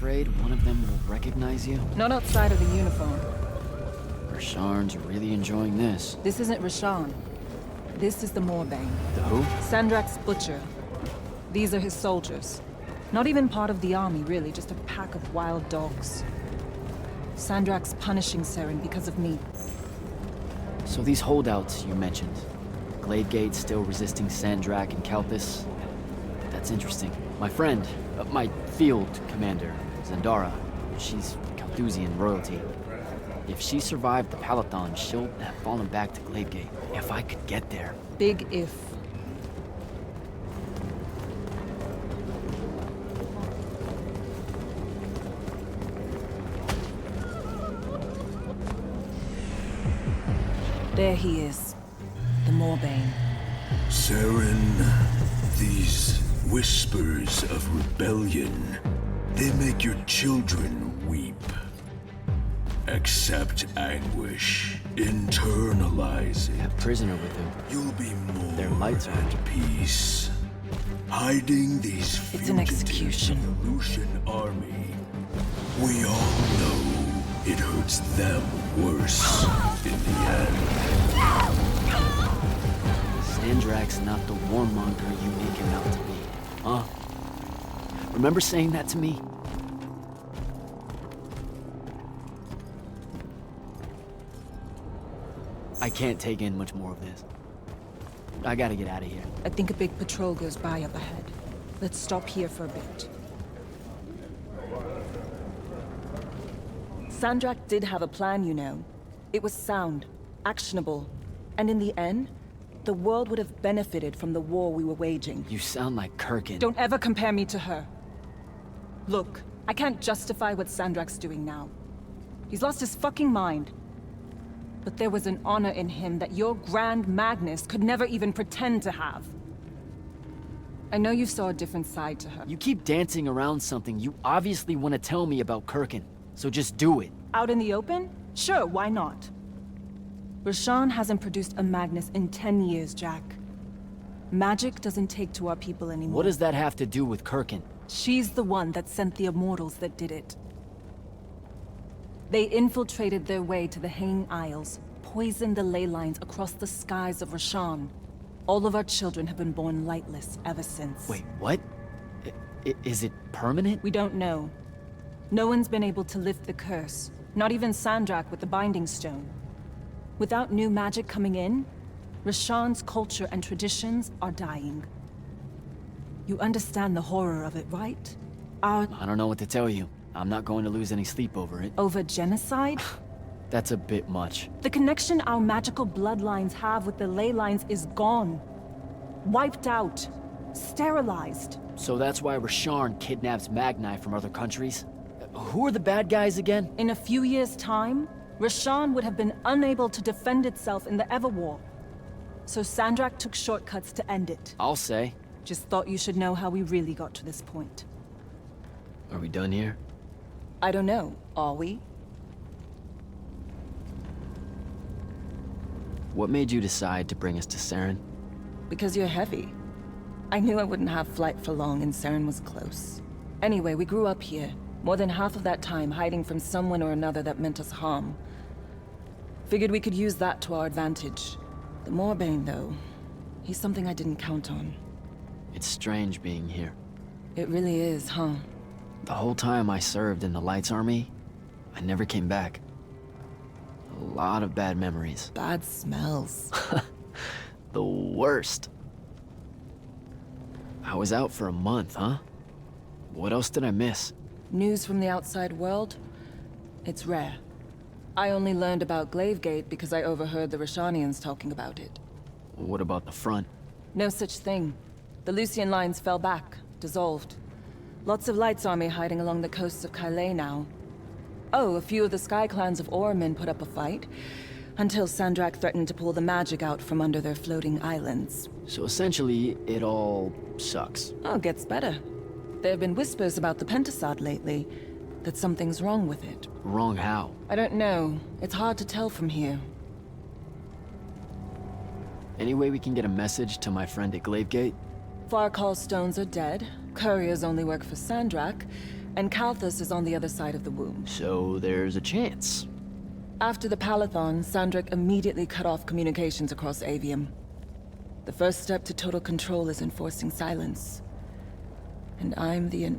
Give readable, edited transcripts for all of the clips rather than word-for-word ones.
afraid one of them will recognize you? Not outside of the uniform. Rasharn's really enjoying this. This isn't Rasharn. This is the Moorbane. The who? Sandrak's butcher. These are his soldiers. Not even part of the army, really, just a pack of wild dogs. Sandrak's punishing Seren because of me. So these holdouts you mentioned, Gladegate still resisting Sandrak and Kalpis? That's interesting. My friend, my field commander, Zendara, she's Kalthusian royalty. If she survived the Palathon, she'll have fallen back to Gladegate. If I could get there. Big if. There he is. The Moorbane. Seren, these whispers of rebellion, they make your children weep. Accept anguish. Internalize it. That prisoner with him. You'll be more Their lights are at peace. Hiding these It's an execution. Evolution army. We all know it hurts them worse in the end. Sandrak's not the warmonger you make him out to be, huh? Remember saying that to me? I can't take in much more of this. I gotta get out of here. I think a big patrol goes by up ahead. Let's stop here for a bit. Sandrak did have a plan, you know. It was sound, actionable, and in the end, the world would have benefited from the war we were waging. You sound like Kirkin. Don't ever compare me to her. Look, I can't justify what Sandrak's doing now. He's lost his fucking mind. But there was an honor in him that your Grand Magnus could never even pretend to have. I know you saw a different side to her. You keep dancing around something you obviously want to tell me about Kirkin. So just do it. Out in the open? Sure, why not? Rasharn hasn't produced a Magnus in 10 years, Jack. Magic doesn't take to our people anymore. What does that have to do with Kirkin? She's the one that sent the Immortals that did it. They infiltrated their way to the Hanging Isles, poisoned the ley lines across the skies of Rasharn. All of our children have been born lightless ever since. Wait, what? Is it permanent? We don't know. No one's been able to lift the curse, not even Sandrak with the Binding Stone. Without new magic coming in, Rasharn's culture and traditions are dying. You understand the horror of it, right? I don't know what to tell you. I'm not going to lose any sleep over it. Over genocide? That's a bit much. The connection our magical bloodlines have with the ley lines is gone. Wiped out. Sterilized. So that's why Rasharn kidnaps Magni from other countries? Who are the bad guys again? In a few years' time, Rasharn would have been unable to defend itself in the Everwar. So Sandrak took shortcuts to end it. I'll say. Just thought you should know how we really got to this point. Are we done here? I don't know. Are we? What made you decide to bring us to Seren? Because you're heavy. I knew I wouldn't have flight for long and Seren was close. Anyway, we grew up here. More than half of that time hiding from someone or another that meant us harm. Figured we could use that to our advantage. The Moorbane, though, he's something I didn't count on. It's strange being here. It really is, huh? The whole time I served in the Lights Army, I never came back. A lot of bad memories. Bad smells. The worst. I was out for a month, huh? What else did I miss? News from the outside world? It's rare. I only learned about Gladegate because I overheard the Rashanians talking about it. What about the front? No such thing. The Lucian lines fell back, dissolved. Lots of Lights Army hiding along the coasts of Calais now. Oh, a few of the Sky Clans of Ormen put up a fight, until Sandrak threatened to pull the magic out from under their floating islands. So essentially, it all sucks. Oh, gets better. There have been whispers about the Pentasod lately, that something's wrong with it. Wrong how? I don't know. It's hard to tell from here. Any way we can get a message to my friend at Gladegate? Farcall stones are dead, couriers only work for Sandrak, And Kalthus is on the other side of the womb. So there's a chance. After the Palathon, Sandrak immediately cut off communications across Aveum. The first step to total control is enforcing silence. And I'm the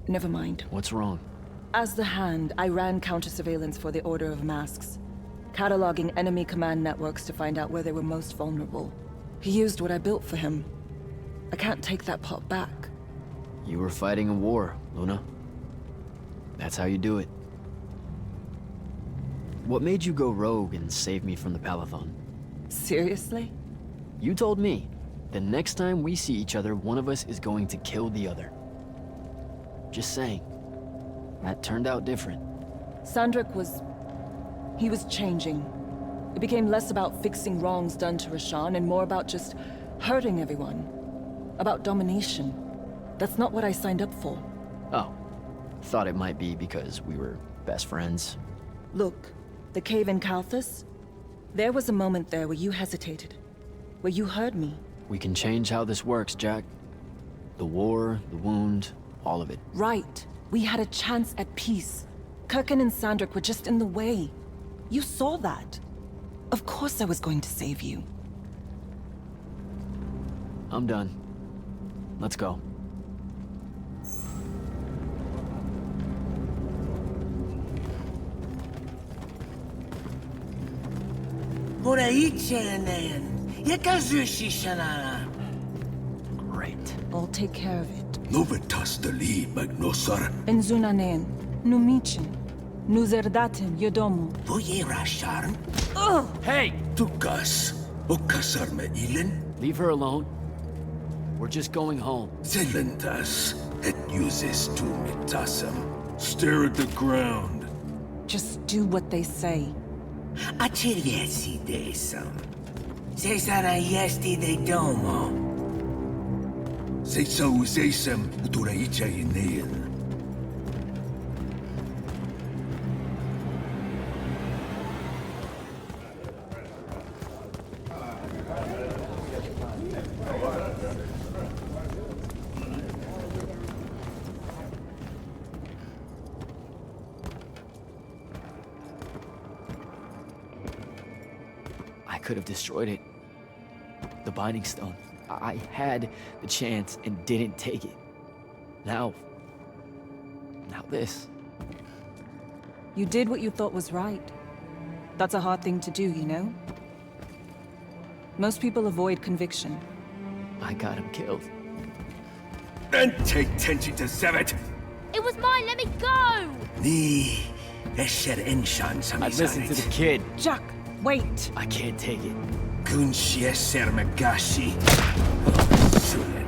Never mind. What's wrong? As the Hand, I ran counter-surveillance for the Order of Masks, cataloging enemy command networks to find out where they were most vulnerable. He used what I built for him. I can't take that pot back. You were fighting a war, Luna. That's how you do it. What made you go rogue and save me from the Palathon? Seriously? You told me, the next time we see each other, one of us is going to kill the other. Just saying. That turned out different. Sandrak he was changing. It became less about fixing wrongs done to Rashan and more about just hurting everyone. About domination. That's not what I signed up for. Oh. Thought it might be because we were best friends. Look, the cave in Kalthus? There was a moment there where you hesitated. Where you heard me. We can change how this works, Jack. The war, the wound, all of it. Right. We had a chance at peace. Kirkin and Sandrak were just in the way. You saw that. Of course I was going to save you. I'm done. Let's go. Great. I'll take care of it. Novitas dali magnosar. Enzunanen, numichin, nuzerdatem yodomo. Voyerasharn. Hey! Tukas. Okasar me ilen. Leave her alone. We're just going home. Zelentas. Et uses tu mitasam. Stare at the ground. Just do what they say. Achiriesi desam. Cesara yesti de domo. Seisa usesam uturaicha inean. I could have destroyed it. The Binding Stone. I had the chance and didn't take it. Now this. You did what you thought was right. That's a hard thing to do, you know? Most people avoid conviction. I got him killed. And take tenchi to Zevet. It was mine, let me go! Ni esher inshan I listened to the kid. Jack, wait! I can't take it. Kunshi eser magashi. Sulen.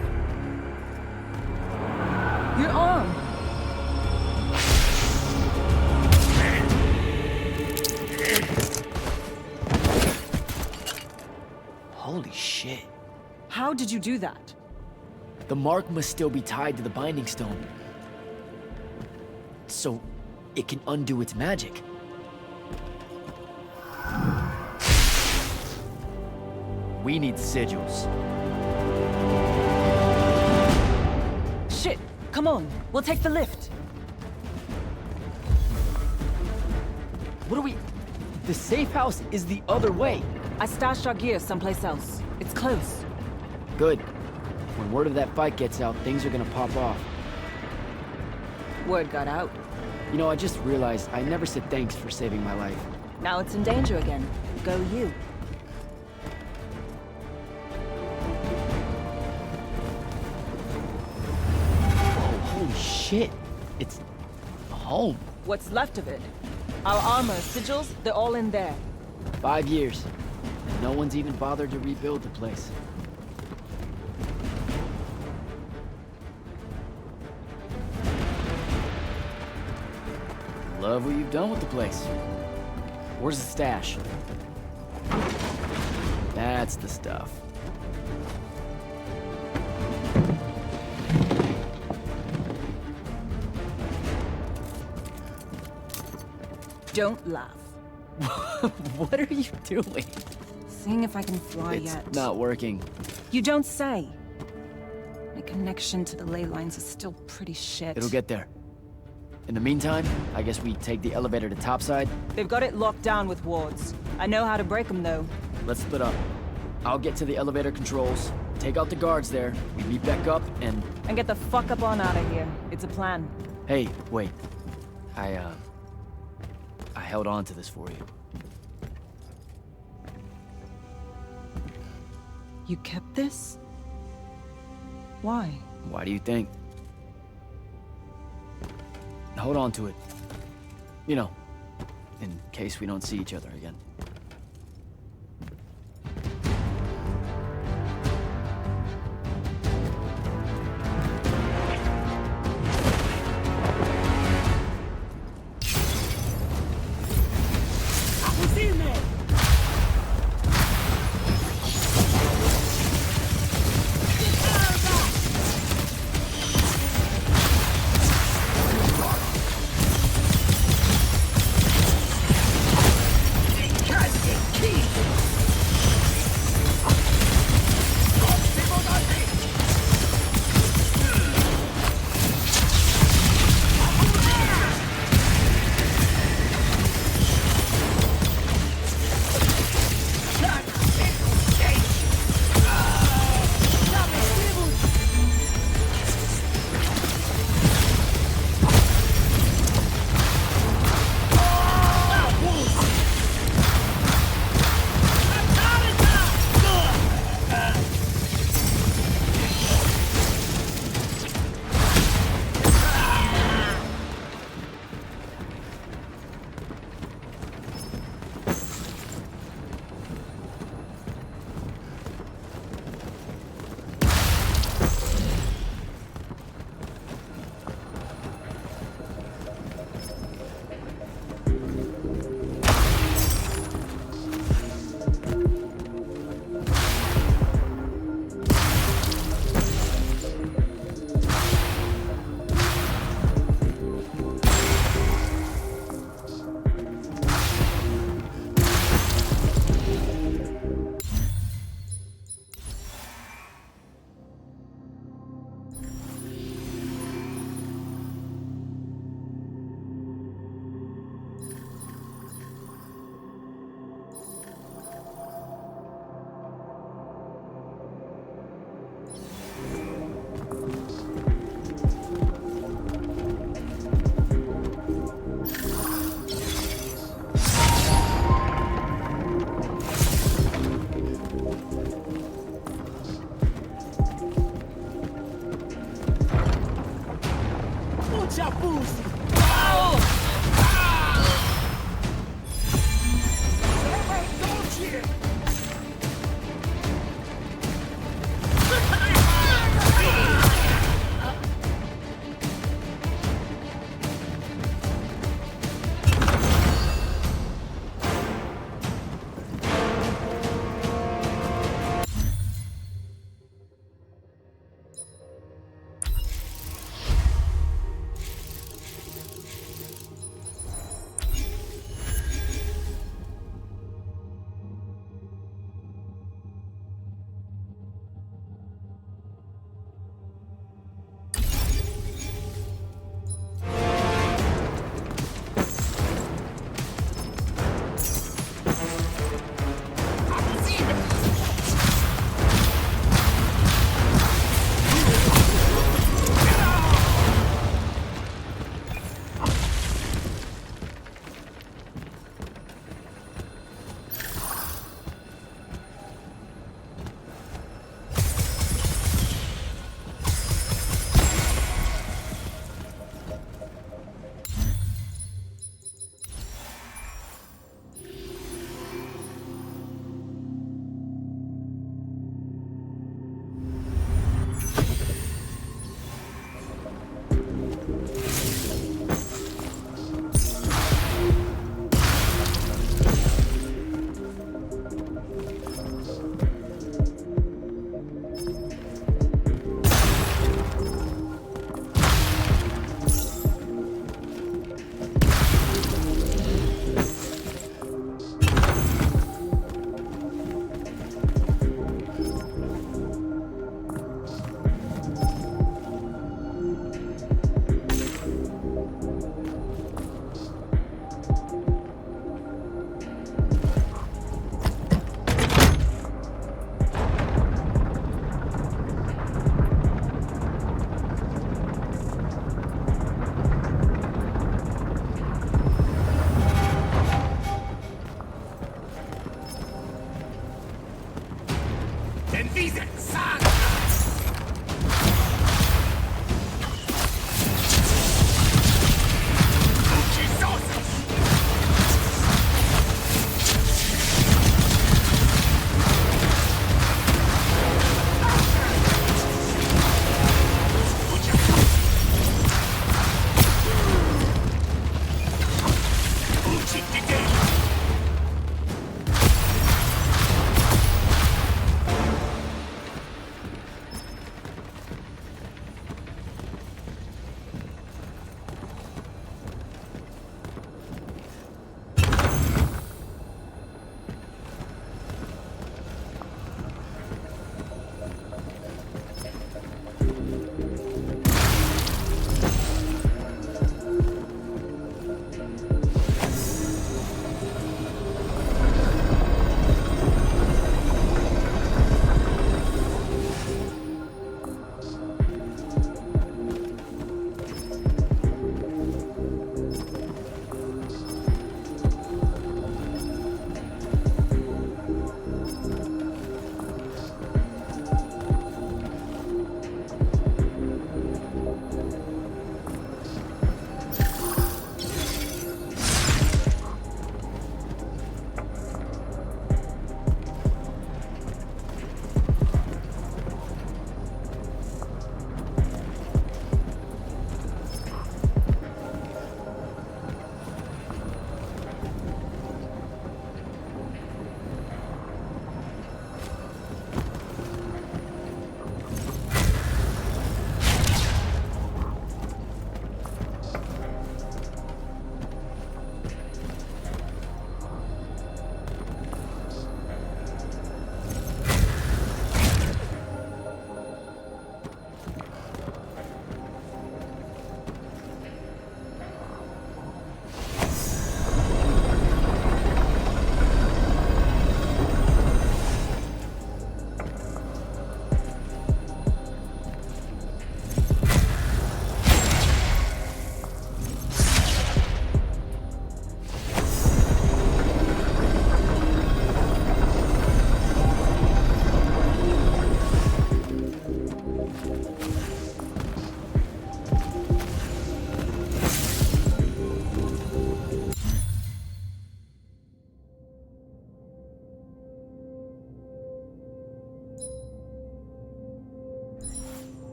Your arm! Holy shit. How did you do that? The mark must still be tied to the Binding Stone. So it can undo its magic. We need sigils. Shit! Come on, we'll take the lift. What are we... The safe house is the other way. I stashed our gear someplace else. It's close. Good. When word of that fight gets out, things are gonna pop off. Word got out. You know, I just realized I never said thanks for saving my life. Now it's in danger again. Go you. Oh, holy shit. It's... home. What's left of it? Our armor, sigils, they're all in there. 5 years. And no one's even bothered to rebuild the place. Love what you've done with the place. Where's the stash? That's the stuff. Don't laugh. What are you doing? Seeing if I can fly It's yet. not working. You don't say. I can connection to the ley lines is still pretty shit. It'll get there. In the meantime, I guess we take the elevator to topside. They've got it locked down with wards. I know how to break them, though. Let's split up. I'll get to the elevator controls, take out the guards there, we meet back up, and... And get the fuck up on out of here. It's a plan. Hey, wait. I held on to this for you. You kept this? Why? Why do you think? Hold on to it. You know, in case we don't see each other again.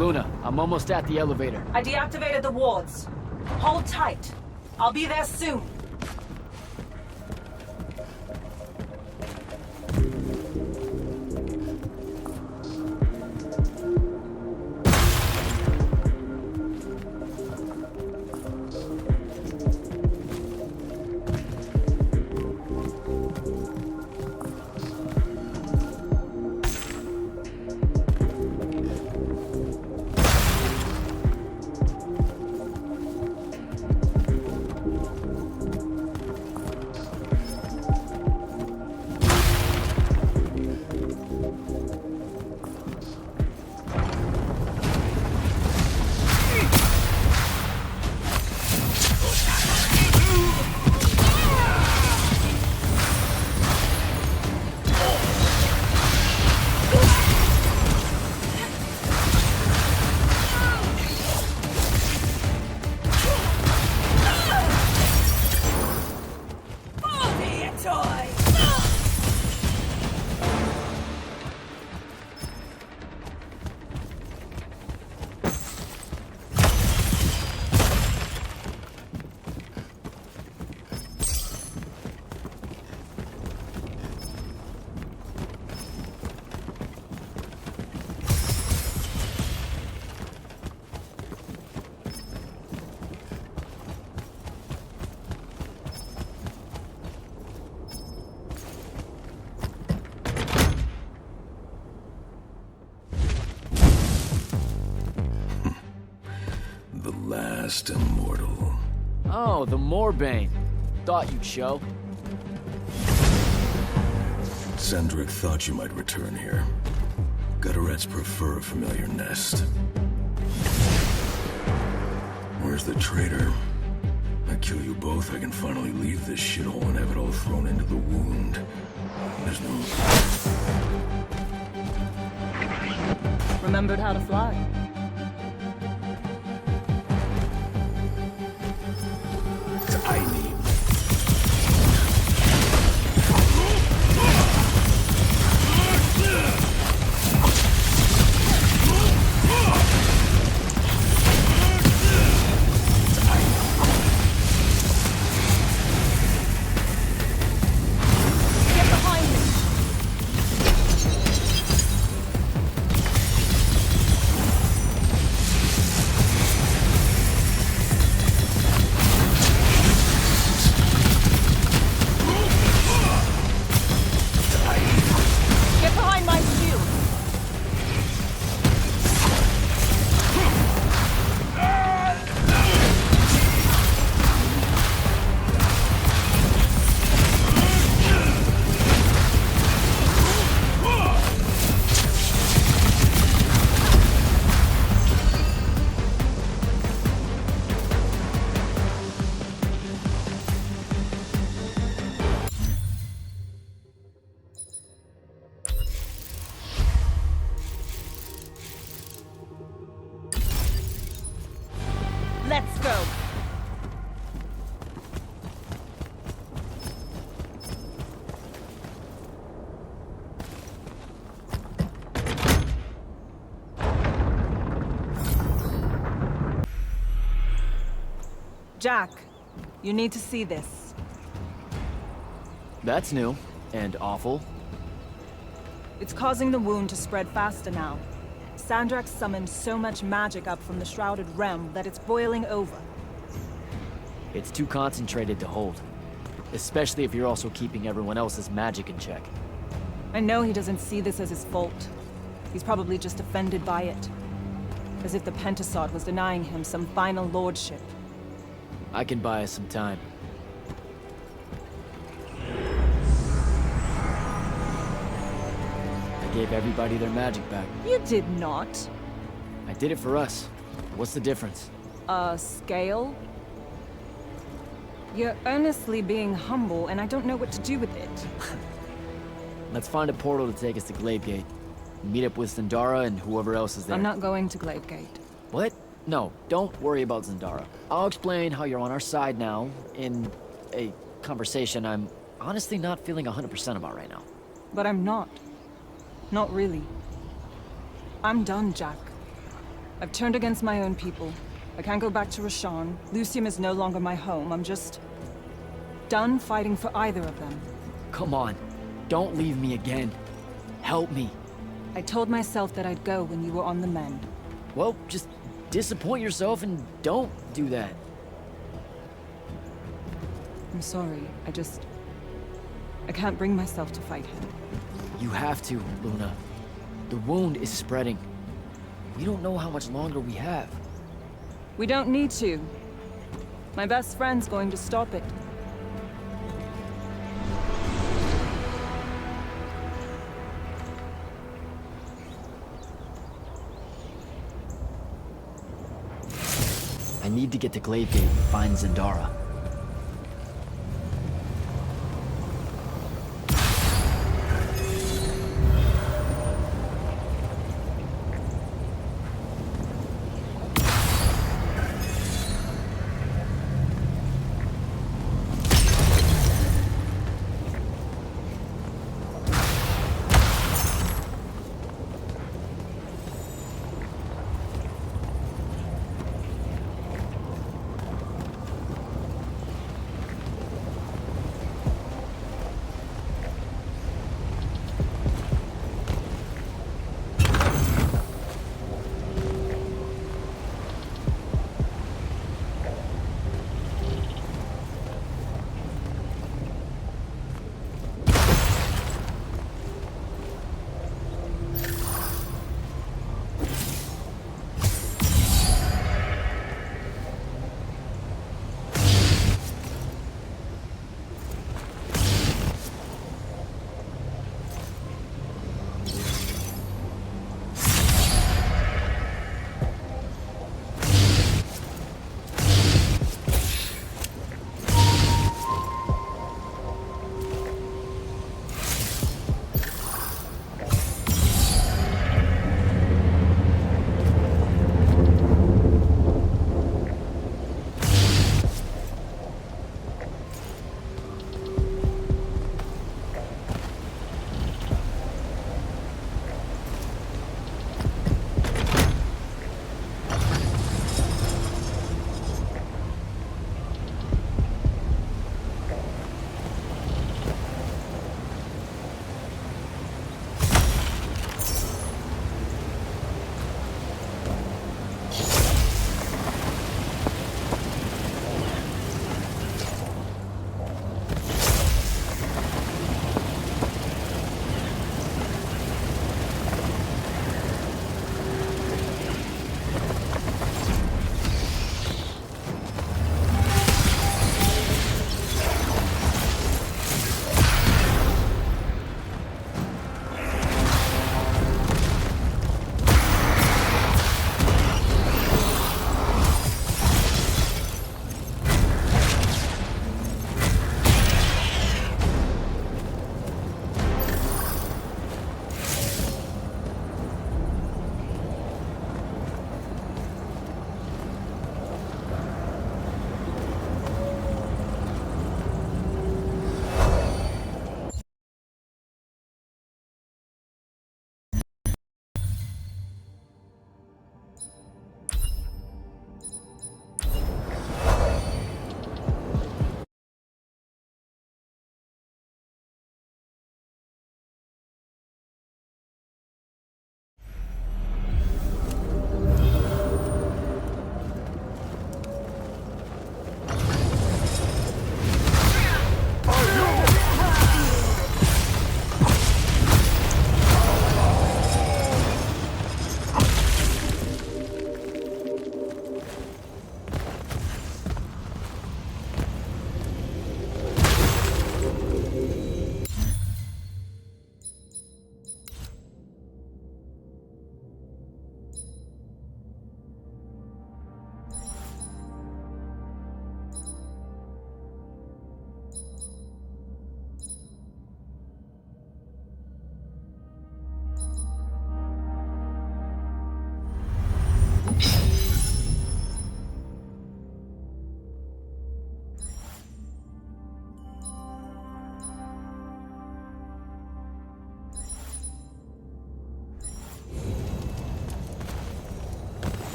Luna, I'm almost at the elevator. I deactivated the wards. Hold tight. I'll be there soon. last immortal. Oh, the Moorbane. Thought you'd show. Sandrick thought you might return here. Gutterets prefer a familiar nest. Where's the traitor? I kill you both, I can finally leave this shithole and have it all thrown into the wound. There's no... Remembered how to fly. I need... Let's go. Jack, you need to see this. That's new. And awful. It's causing the wound to spread faster now. Sandrak summoned so much magic up from the Shrouded Realm that it's boiling over. It's too concentrated to hold. Especially if you're also keeping everyone else's magic in check. I know he doesn't see this as his fault. He's probably just offended by it. As if the Pentasod was denying him some final lordship. I can buy us some time. I gave everybody their magic back. You did not. I did it for us. What's the difference? Scale? You're earnestly being humble, and I don't know what to do with it. Let's find a portal to take us to Gladegate. Meet up with Zendara and whoever else is there. I'm not going to Gladegate. What? No, don't worry about Zendara. I'll explain how you're on our side now in a conversation I'm honestly not feeling 100% about right now. But I'm not. Not really. I'm done, Jack. I've turned against my own people. I can't go back to Rashan. Lucium is no longer my home. I'm just... done fighting for either of them. Come on. Don't leave me again. Help me. I told myself that I'd go when you were on the mend. Well, just disappoint yourself and don't do that. I'm sorry. I can't bring myself to fight him. You have to, Luna. The wound is spreading. We don't know how much longer we have. We don't need to. My best friend's going to stop it. I need to get to Gladegate and find Zendara.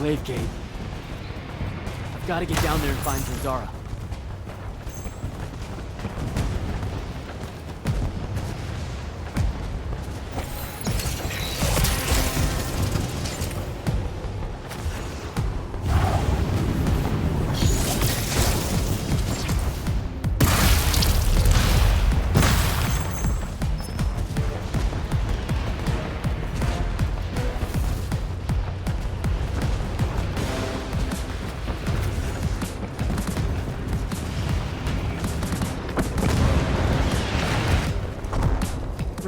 Glaive Gate. I've got to get down there and find Zendara.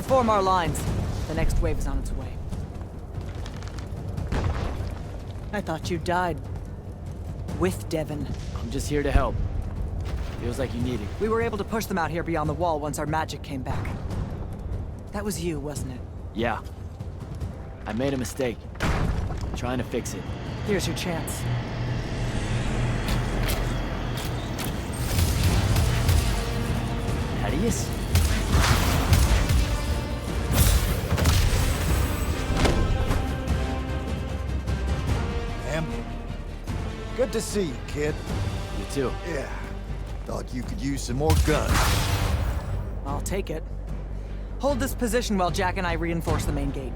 Form our lines. The next wave is on its way. I thought you died. With Devon. I'm just here to help. Feels like you need it. We were able to push them out here beyond the wall once our magic came back. That was you, wasn't it? Yeah. I made a mistake. I'm trying to fix it. Here's your chance. Thaddeus? Good to see you, kid. You too. Yeah. Thought you could use some more guns. I'll take it. Hold this position while Jack and I reinforce the main gate.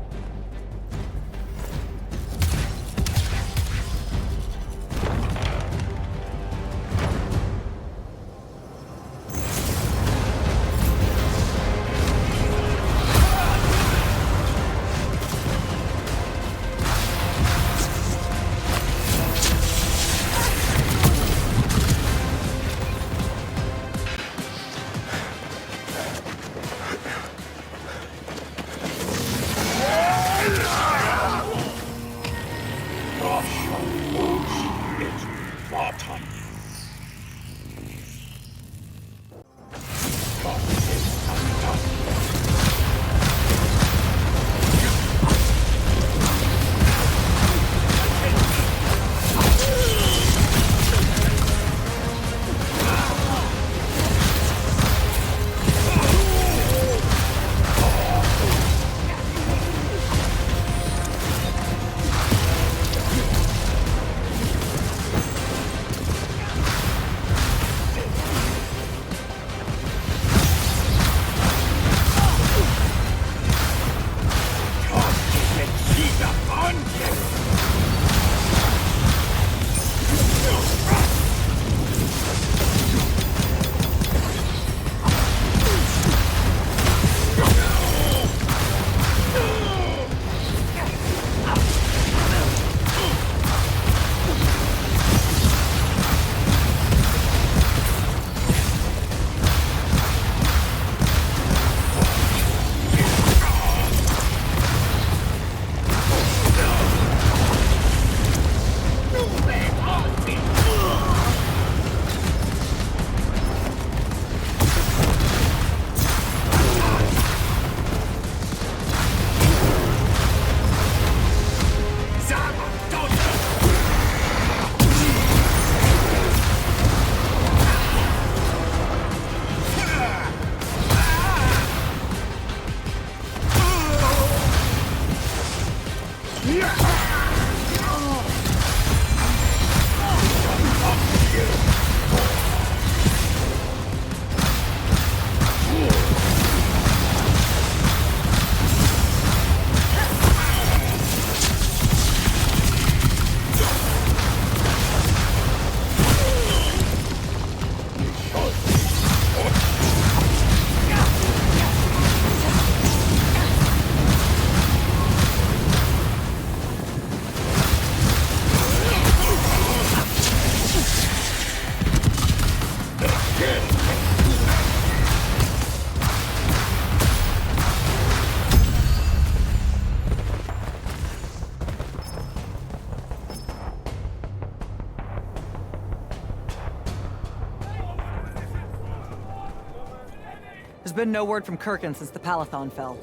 There's been no word from Kirkin since the Palathon fell.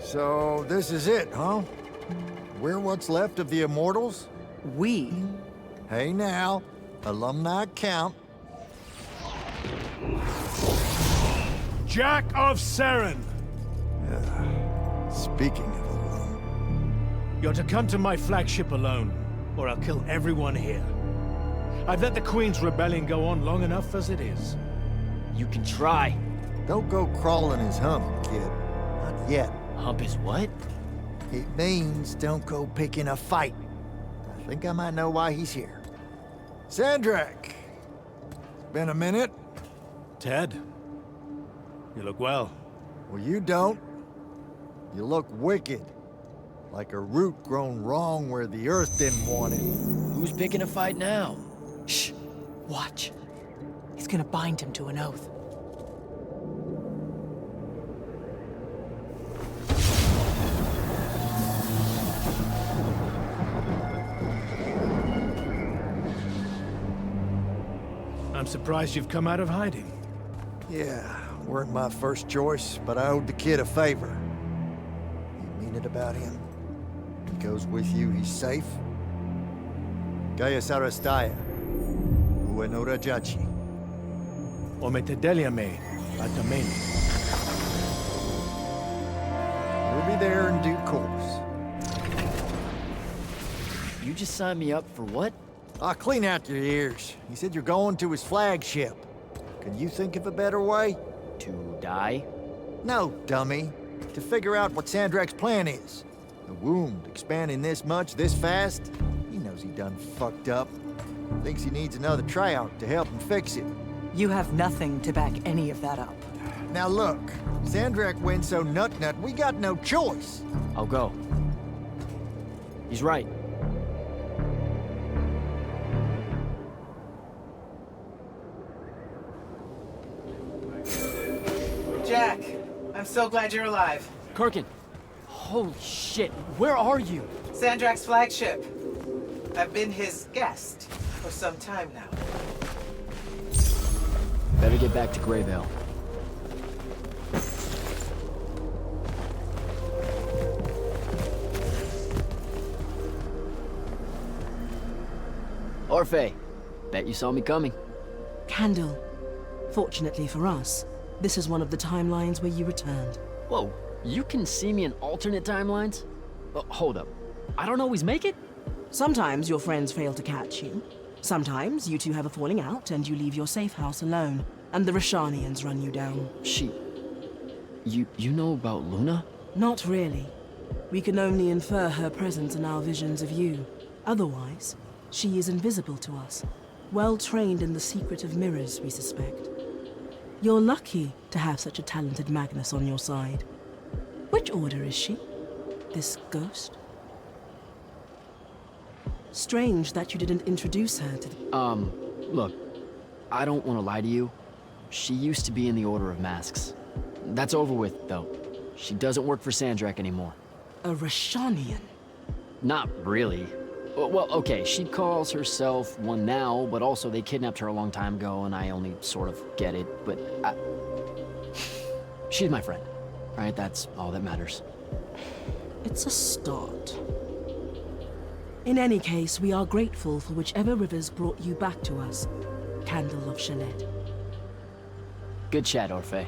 So, this is it, huh? We're what's left of the Immortals? We? Hey now, alumni count. Jack of Saren! Speaking of alone. You're to come to my flagship alone. or I'll kill everyone here. I've let the Queen's rebellion go on long enough as it is. You can try. Don't go crawling his hump, kid. Not yet. Hump is what? It means don't go picking a fight. I think I might know why he's here. Sandrak! It's been a minute. Ted, you look well. Well, you don't. You look wicked. Like a root grown wrong where the earth didn't want it. Who's picking a fight now? Shh. Watch. He's gonna bind him to an oath. I'm surprised you've come out of hiding. Yeah, weren't my first choice, but I owed the kid a favor. You mean it about him? He goes with you, he's safe? Gaya Sarastaya. Uenora Jachi. Ometedeliame, Atameni. We'll be there in due course. You just signed me up for what? I'll clean out your ears. He said you're going to his flagship. Can you think of a better way? To die? No, dummy. To figure out what Sandrak's plan is. The wound expanding this much, this fast? He knows he done fucked up. Thinks he needs another tryout to help him fix it. You have nothing to back any of that up. Now look, Sandrak went so nut-nut, we got no choice. I'll go. He's right. Jack, I'm so glad you're alive. Kirkin! Holy shit, where are you? Sandrak's flagship. I've been his guest for some time now. Better get back to Greyvale. Orphe, bet you saw me coming. Candle. Fortunately for us, this is one of the timelines where you returned. Whoa, you can see me in alternate timelines? Oh, hold up, I don't always make it? Sometimes your friends fail to catch you. Sometimes you two have a falling out and you leave your safe house alone, and the Rashanians run you down. You know about Luna? Not really. We can only infer her presence in our visions of you. Otherwise, she is invisible to us. Well trained in the secret of mirrors, we suspect. You're lucky to have such a talented Magnus on your side. Which order is she? This ghost? Strange that you didn't introduce her to the... Look, I don't want to lie to you. She used to be in the Order of Masks. That's over with, though. She doesn't work for Sandrak anymore. A Rashanian? Not really. Well, okay, she calls herself one now, but also they kidnapped her a long time ago, and I only sort of get it, but she's my friend, right? That's all that matters. It's a start. In any case, we are grateful for whichever rivers brought you back to us, Candle of Shalette. Good chat, Orphe.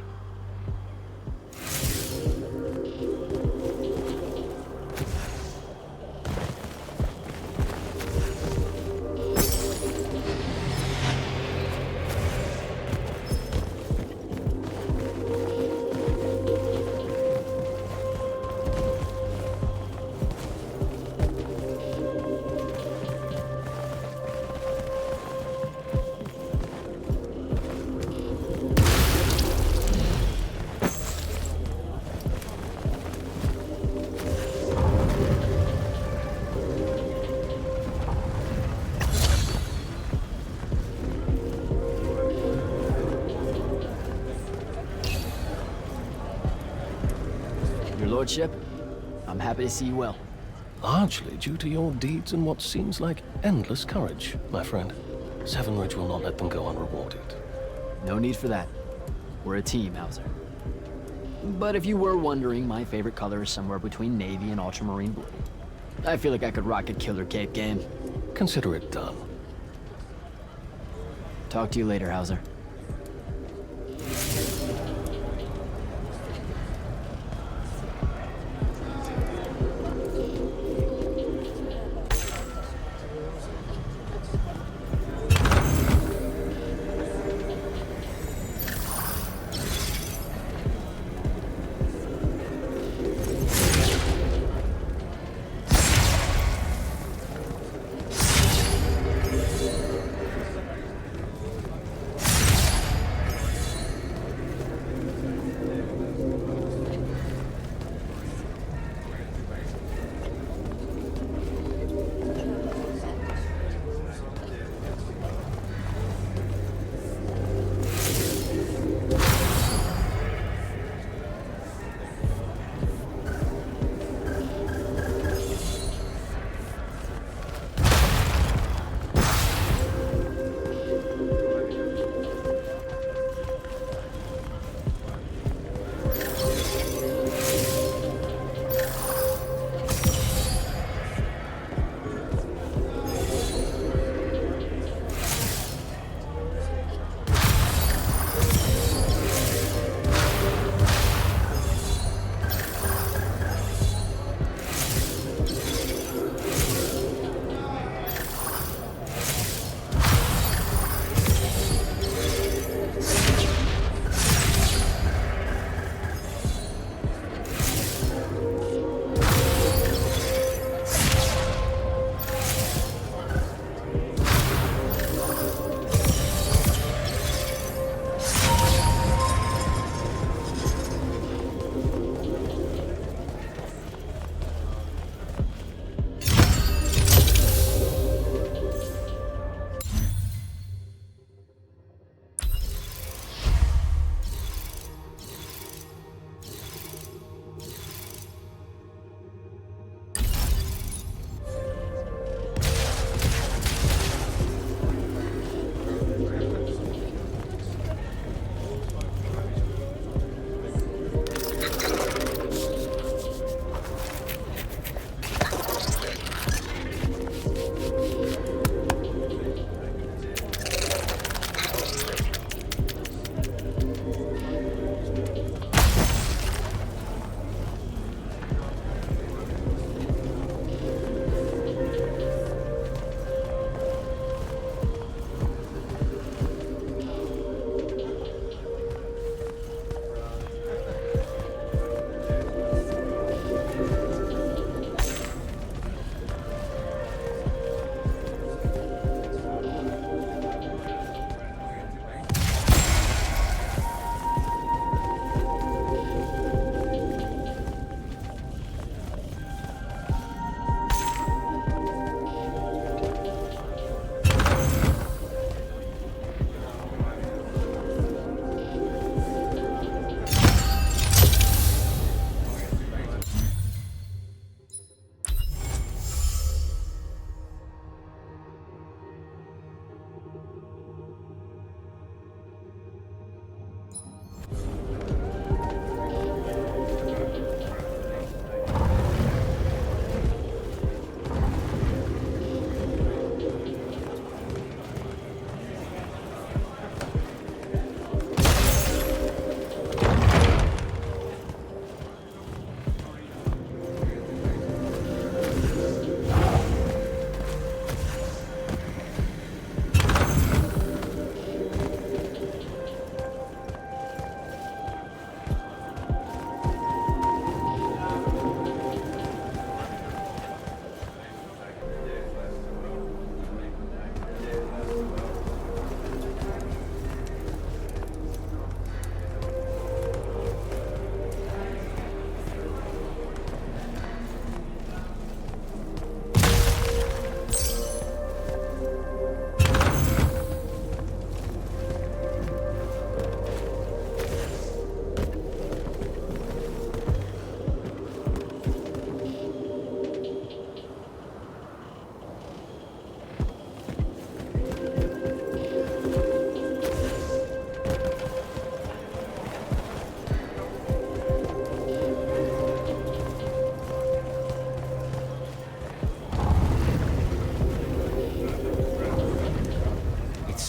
Lordship, I'm happy to see you well. Largely due to your deeds and what seems like endless courage, my friend. Seven Ridge will not let them go unrewarded. No need for that. We're a team, Hauser. But if you were wondering, my favorite color is somewhere between navy and ultramarine blue. I feel like I could rock a killer cape game. Consider it done. Talk to you later, Hauser.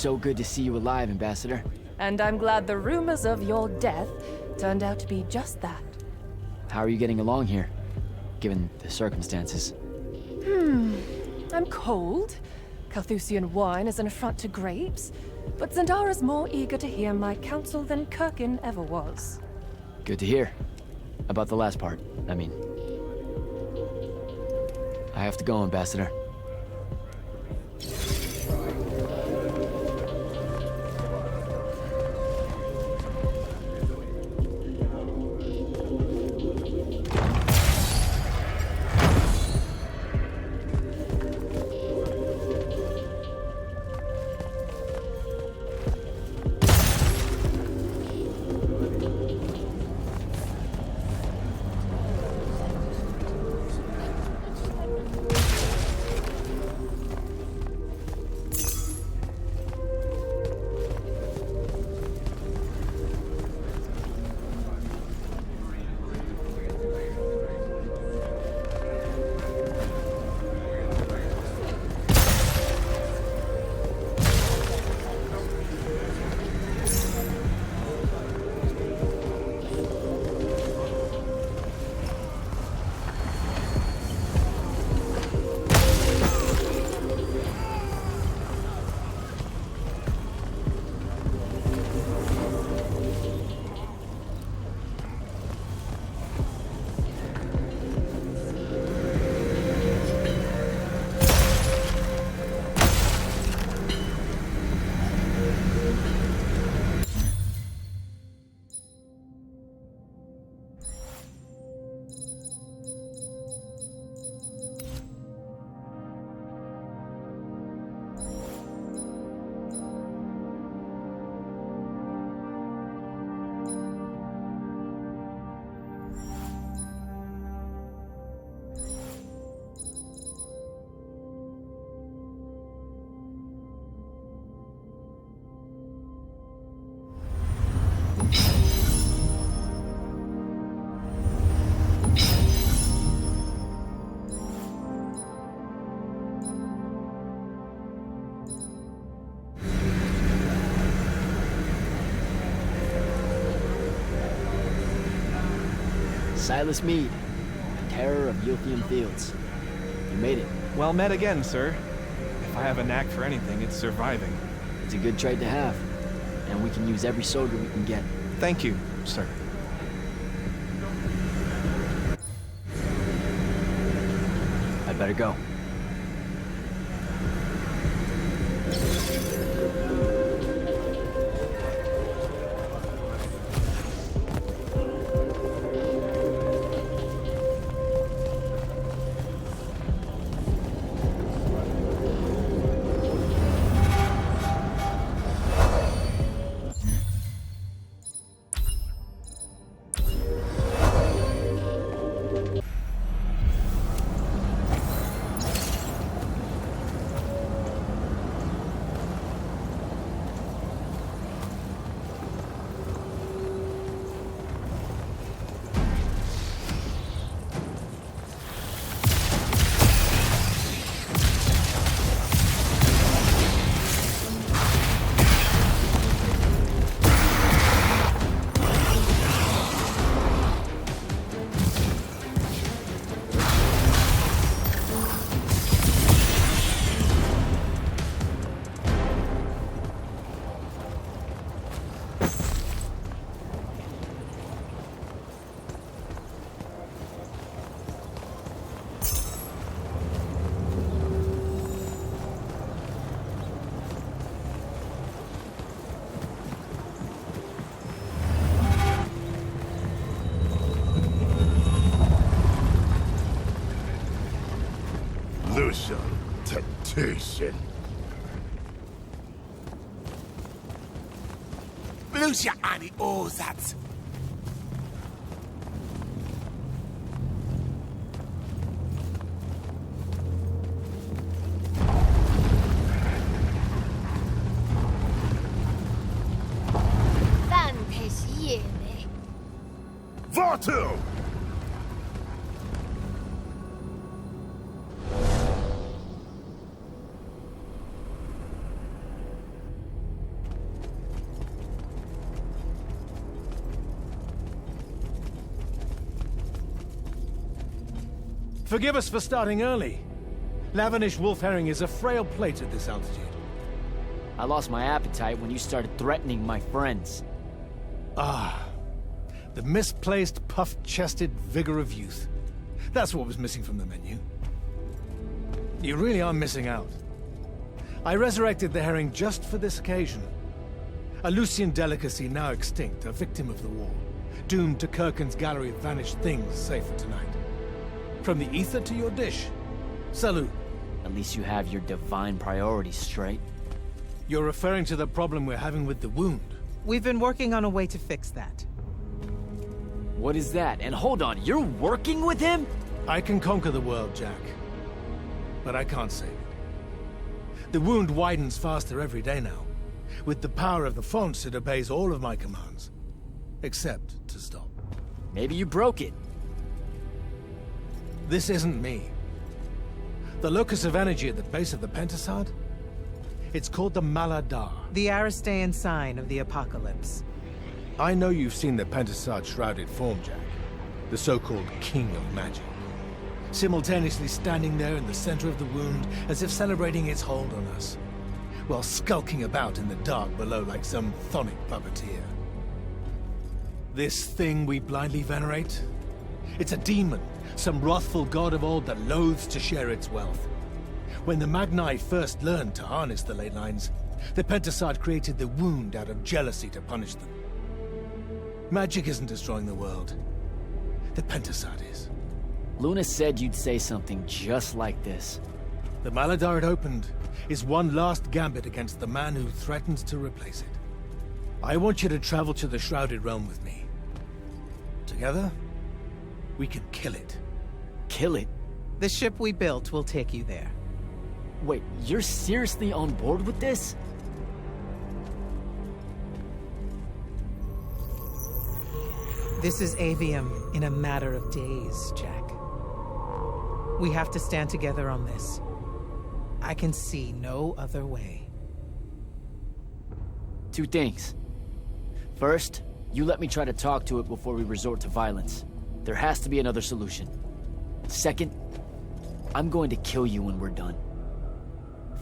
so good to see you alive, Ambassador. And I'm glad the rumors of your death turned out to be just that. How are you getting along here, given the circumstances? I'm cold. Carthusian wine is an affront to grapes. But Zendara's more eager to hear my counsel than Kirkin ever was. Good to hear. About the last part, I mean. I have to go, Ambassador. Silas Meade, terror of Yilthian Fields. You made it. Well met again, sir. If I have a knack for anything, it's surviving. It's a good trait to have, and we can use every soldier we can get. Thank you, sir. I'd better go. Lucia, temptation. Lucia ani ozat. Vartu! Forgive us for starting early. Lavinish wolf herring is a frail plate at this altitude. I lost my appetite when you started threatening my friends. Ah, the misplaced, puff-chested vigor of youth. That's what was missing from the menu. You really are missing out. I resurrected the herring just for this occasion. A Lucian delicacy now extinct, a victim of the war, doomed to Kirkin's gallery of vanished things, save for tonight. From the ether to your dish. Salut. At least you have your divine priorities straight. You're referring to the problem we're having with the wound. We've been working on a way to fix that. What is that? And hold on, you're working with him? I can conquer the world, Jack. But I can't save it. The wound widens faster every day now. With the power of the fonts, it obeys all of my commands. Except to stop. Maybe you broke it. This isn't me. The locus of energy at the base of the Pentasod? It's called the Mala- dar. The Aristean sign of the apocalypse. I know you've seen the Pentasod shrouded form, Jack. The so-called King of Magic. Simultaneously standing there in the center of the wound, as if celebrating its hold on us, while skulking about in the dark below like some chthonic puppeteer. This thing we blindly venerate? It's a demon, some wrathful god of old that loathes to share its wealth. When the Magni first learned to harness the ley lines, the Pentasod created the wound out of jealousy to punish them. Magic isn't destroying the world. The Pentasod is. Luna said you'd say something just like this. The Mala-дар it opened is one last gambit against the man who threatens to replace it. I want you to travel to the Shrouded Realm with me. Together, we can kill it. Kill it? The ship we built will take you there. Wait, you're seriously on board with this? This is Aveum in a matter of days, Jack. We have to stand together on this. I can see no other way. Two things. First, you let me try to talk to it before we resort to violence. There has to be another solution. Second, I'm going to kill you when we're done.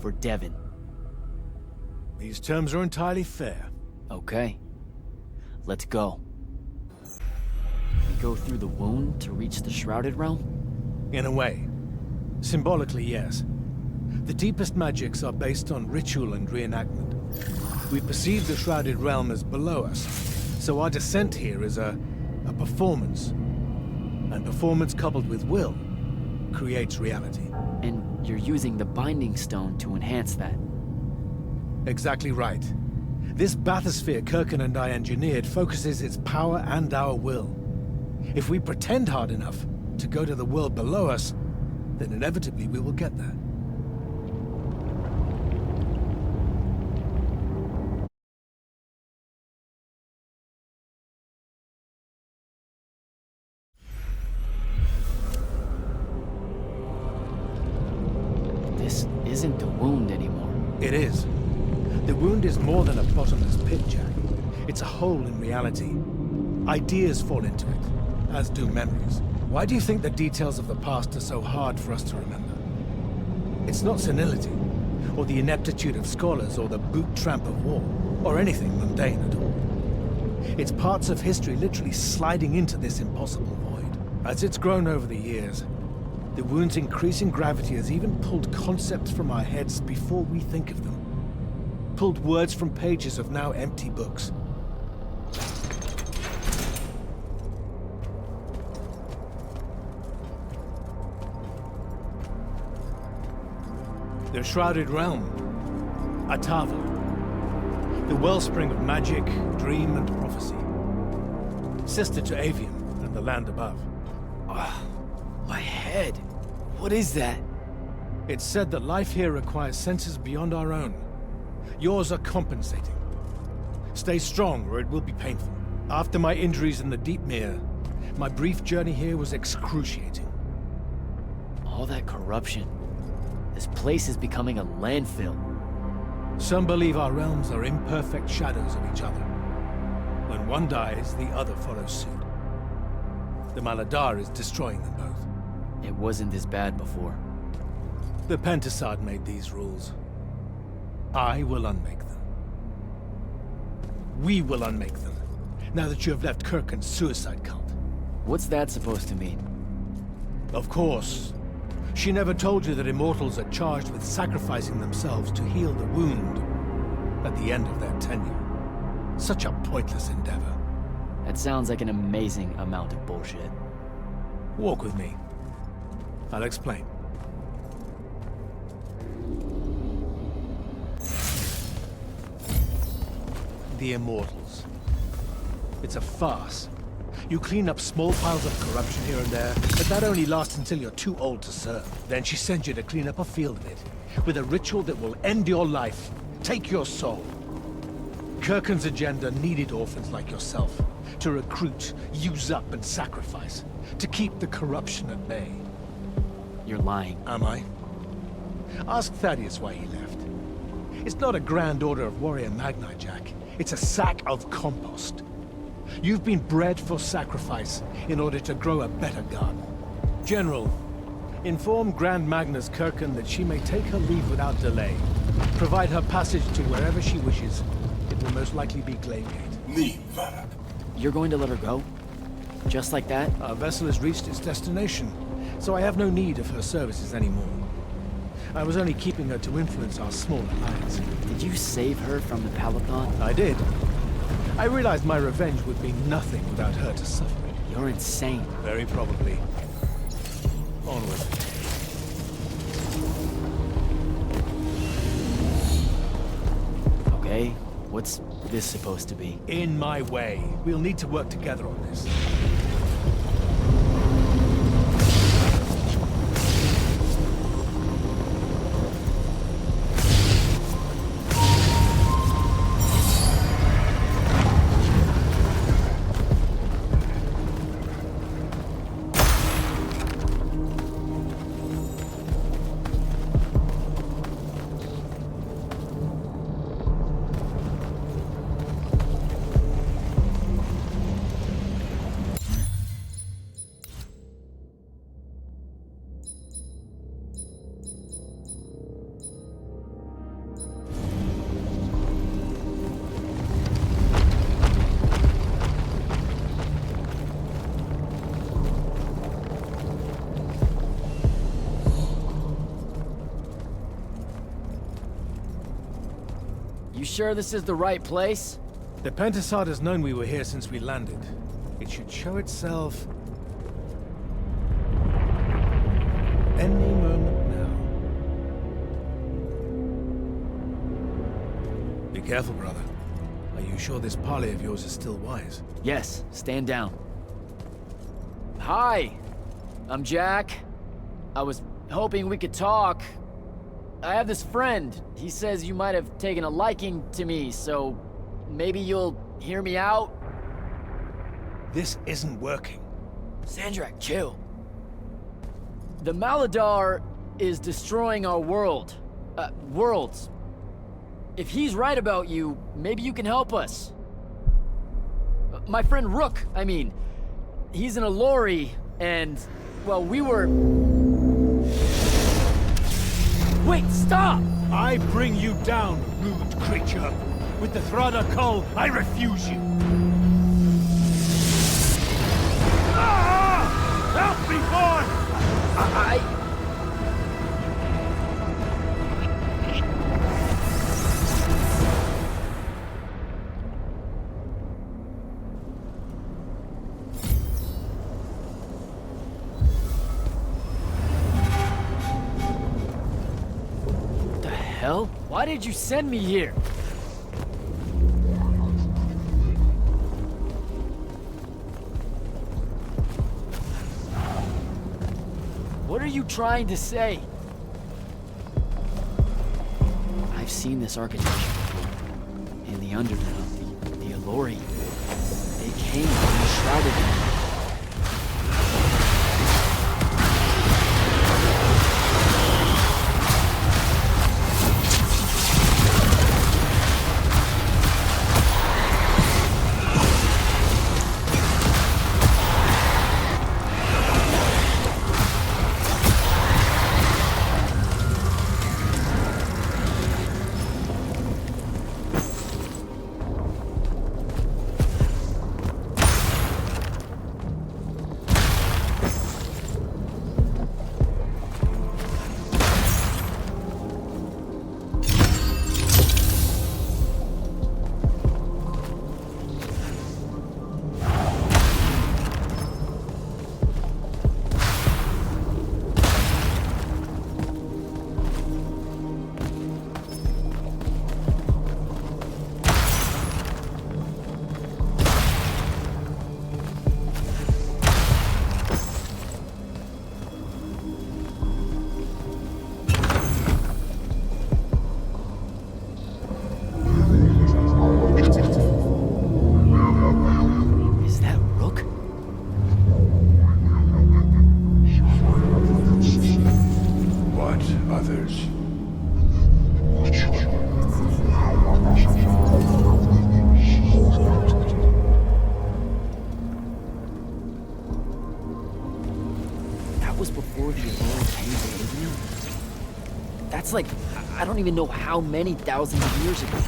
For Devon. These terms are entirely fair. Okay. Let's go. We go through the wound to reach the Shrouded Realm? In a way. Symbolically, yes. The deepest magics are based on ritual and reenactment. We perceive the Shrouded Realm as below us, so our descent here is a performance. And performance coupled with will creates reality. And you're using the Binding Stone to enhance that. Exactly right. This bathysphere Kirkin and I engineered focuses its power and our will. If we pretend hard enough to go to the world below us, then inevitably we will get there. This isn't the wound anymore. It is. The wound is more than a bottomless pit, Jack. It's a hole in reality. Ideas fall into it, as do memories. Why do you think the details of the past are so hard for us to remember? It's not senility, or the ineptitude of scholars, or the boot tramp of war, or anything mundane at all. It's parts of history literally sliding into this impossible void. As it's grown over the years, the wound's increasing gravity has even pulled concepts from our heads before we think of them. Pulled words from pages of now empty books. The Shrouded Realm. Atava. The wellspring of magic, dream, and prophecy. Sister to Aveum and the land above. My head. What is that? It's said that life here requires senses beyond our own. Yours are compensating. Stay strong, or it will be painful. After my injuries in the Deep Mere, my brief journey here was excruciating. All that corruption. This place is becoming a landfill. Some believe our realms are imperfect shadows of each other. When one dies, the other follows suit. The Mala-дар is destroying them both. It wasn't this bad before. The Pentasod made these rules. I will unmake them. We will unmake them, now that you have left Kirken's suicide cult. What's that supposed to mean? Of course. She never told you that Immortals are charged with sacrificing themselves to heal the wound at the end of their tenure. Such a pointless endeavor. That sounds like an amazing amount of bullshit. Walk with me. I'll explain. The Immortals. It's a farce. You clean up small piles of corruption here and there, but that only lasts until you're too old to serve. Then she sends you to clean up a field of it, with a ritual that will end your life, take your soul. Kirken's agenda needed orphans like yourself, to recruit, use up, and sacrifice, to keep the corruption at bay. You're lying. Am I? Ask Thaddeus why he left. It's not a grand order of warrior magni, Jack. It's a sack of compost. You've been bred for sacrifice in order to grow a better garden. General, inform Grand Magnus Kirken that she may take her leave without delay. Provide her passage to wherever she wishes. It will most likely be Glavegate. Leave, Vara. You're going to let her go? Just like that? Our vessel has reached its destination, so I have no need of her services anymore. I was only keeping her to influence our small alliance. Did you save her from the Palathon? I did. I realized my revenge would be nothing without her to suffer. You're insane. Very probably. Onward. Okay, what's this supposed to be? In my way. We'll need to work together on this. You sure this is the right place? The Pentasod has known we were here since we landed. It should show itself any moment now. Be careful, brother. Are you sure this parley of yours is still wise? Yes, stand down. Hi, I'm Jack. I was hoping we could talk. I have this friend. He says you might have taken a liking to me, so maybe you'll hear me out? This isn't working. Sandrak, chill. The Mala-дар is destroying our world. Worlds. If he's right about you, maybe you can help us. My friend Rook, I mean. He's in a lorry, and, well, we were... Wait, stop! I bring you down, rude creature. With the Wrata call, I refuse you. Ah! Help me, boy! Hell? Why did you send me here? What are you trying to say? I've seen this architecture before. In the underground, the Allori. They came and shrouded me. was before the Aurora came to Aveum? That's like, I don't even know how many thousands of years ago.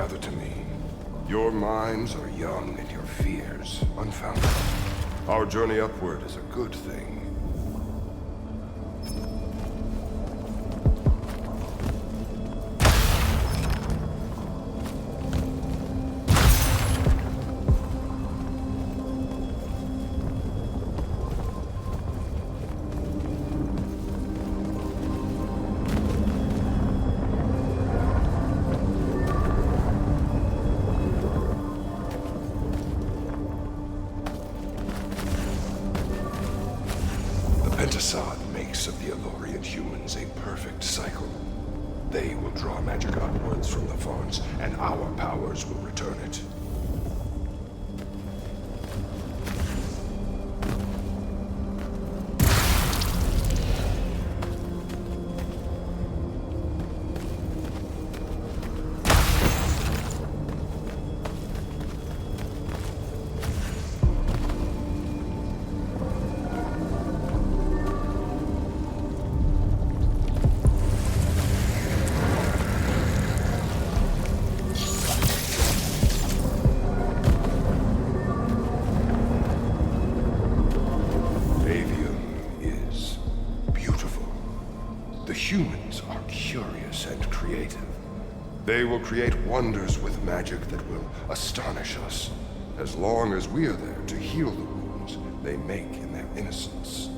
gather to me. Your minds are young and your fears unfounded. Our journey upward is a good thing. Makes of the Elorian humans a perfect cycle. They will draw magic upwards from the Fauns, and our powers will return it. Humans are curious and creative. They will create wonders with magic that will astonish us, as long as we are there to heal the wounds they make in their innocence.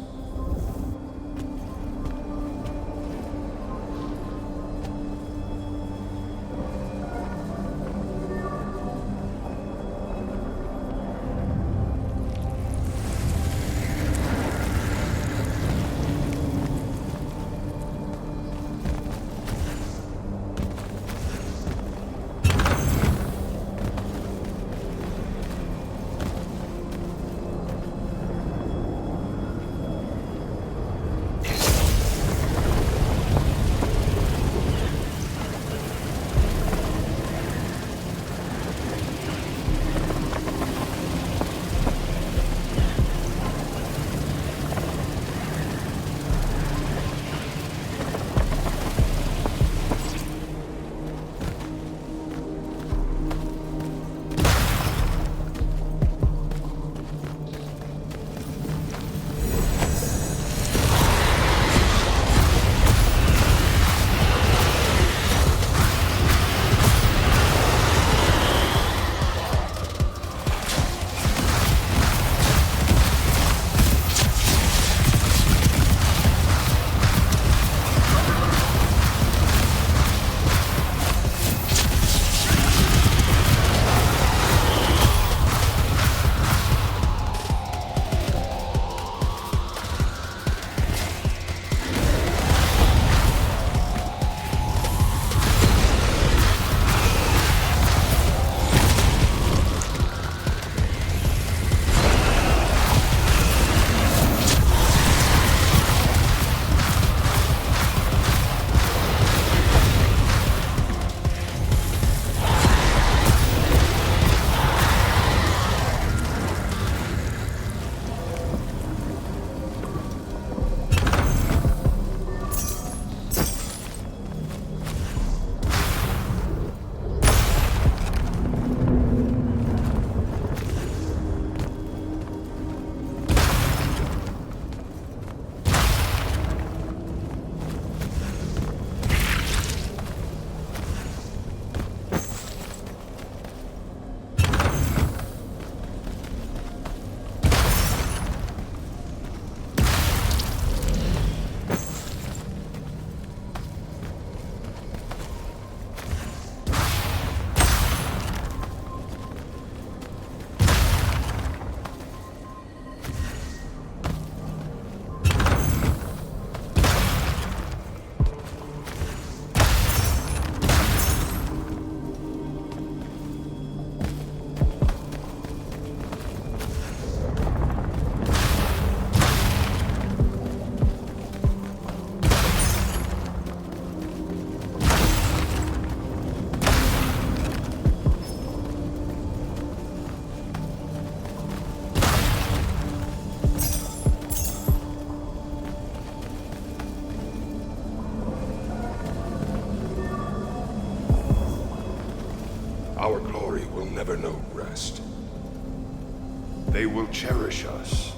cherish us,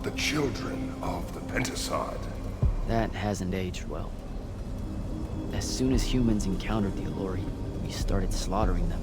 the children of the Pentasod. That hasn't aged well. As soon as humans encountered the Alluri, we started slaughtering them.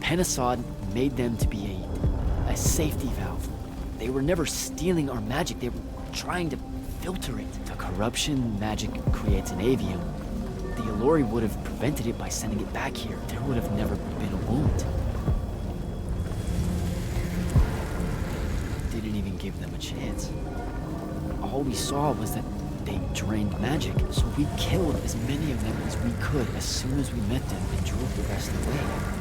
Pentasod made them to be a safety valve. They were never stealing our magic, they were trying to filter it. The corruption magic creates in Aveum, the Alluri would have prevented it by sending it back here. There would have never been a wound. Didn't even give them a chance. All we saw was that they drained magic, so we killed as many of them as we could as soon as we met them and drove the rest away.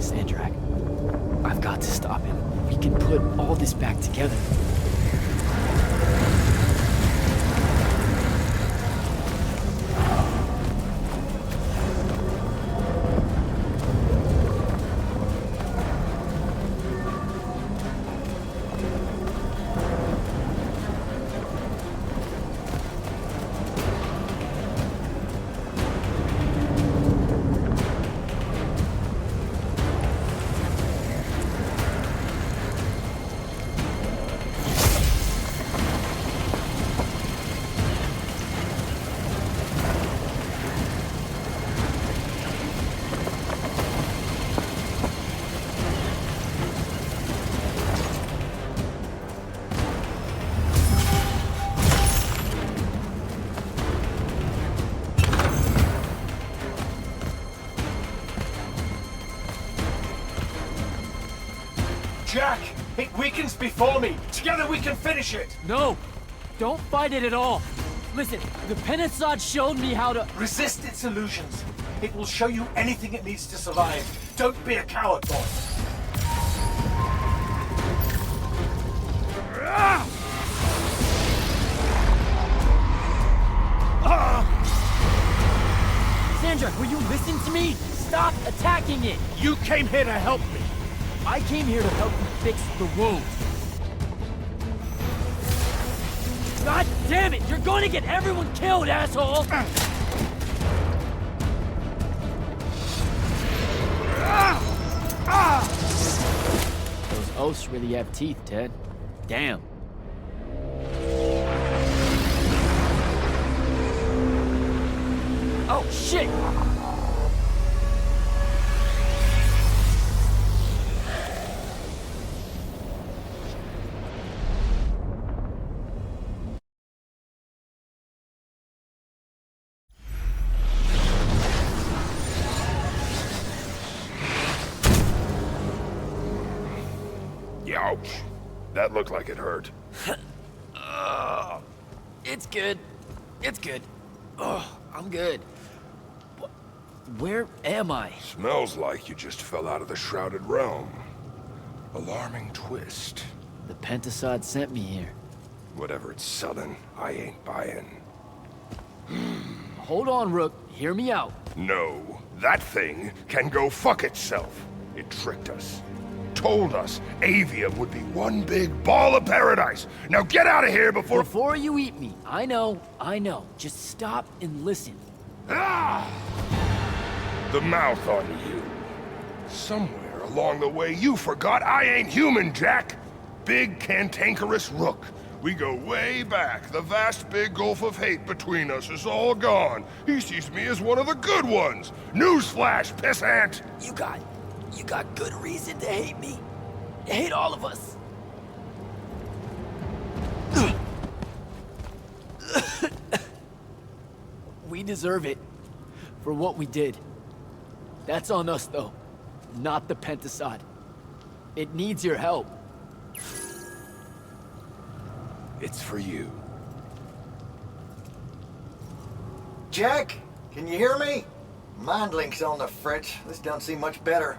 Sandrak. I've got to stop him. We can put all this back together. Jack! It weakens before me! Together we can finish it! No! Don't fight it at all! Listen, the Penasod showed me how to— Resist its illusions. It will show you anything it needs to survive. Don't be a coward, boy. Sandra, will you listen to me? Stop attacking it! You came here to help me. I came here to help you fix the wound. God damn it! You're going to get everyone killed, asshole! Those oaths really have teeth, Ted. Damn. Oh, shit! Ouch. That looked like it hurt. It's good. It's good. Oh, I'm good. Where am I? Smells like you just fell out of the Shrouded Realm. Alarming twist. The Pentasod sent me here. Whatever it's selling, I ain't buying. Hold on, Rook. Hear me out. No, that thing can go fuck itself. It tricked us. Told us Aveum would be one big ball of paradise. Now get out of here before— Before you eat me. I know. Just stop and listen. Ah! The mouth on you. Somewhere along the way you forgot I ain't human, Jack. Big cantankerous Rook. We go way back. The vast big gulf of hate between us is all gone. He sees me as one of the good ones. Newsflash, pissant! You got good reason to hate me. Hate all of us. We deserve it for what we did. That's on us, though, not the Pentasod. It needs your help. It's for you. Jack, can you hear me? Mind link's on the fritz. This don't seem much better.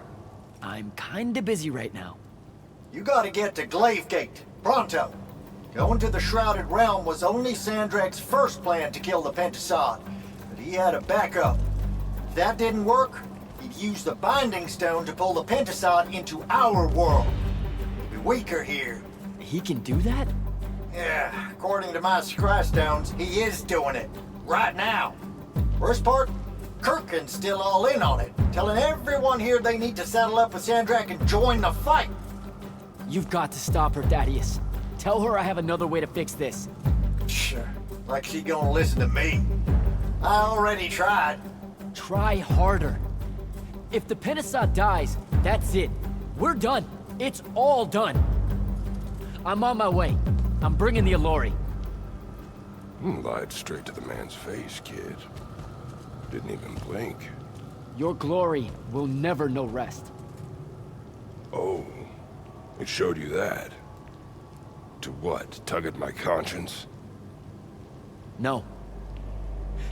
I'm kinda busy right now. You gotta get to Glaive Gate, pronto. Going to the Shrouded Realm was only Sandrak's first plan to kill the Pentasod, but he had a backup. If that didn't work, he'd use the Binding Stone to pull the Pentasod into our world. He'd be weaker here. He can do that? Yeah, according to my Scry Stones, he is doing it. Right now. Worst part? Kirkin's still all in on it, telling everyone here they need to saddle up with Sandrak and join the fight. You've got to stop her, Thaddeus. Tell her I have another way to fix this. Sure. Like she gonna listen to me. I already tried. Try harder. If the Penasod dies, that's it. We're done. It's all done. I'm on my way. I'm bringing the Allori. Lied straight to the man's face, kid. Didn't even blink. Your glory will never know rest. Oh, it showed you that. To what? Tug at my conscience? No.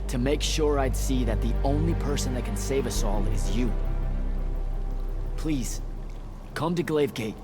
To make sure I'd see that the only person that can save us all is you. please, come to Glaive Gate.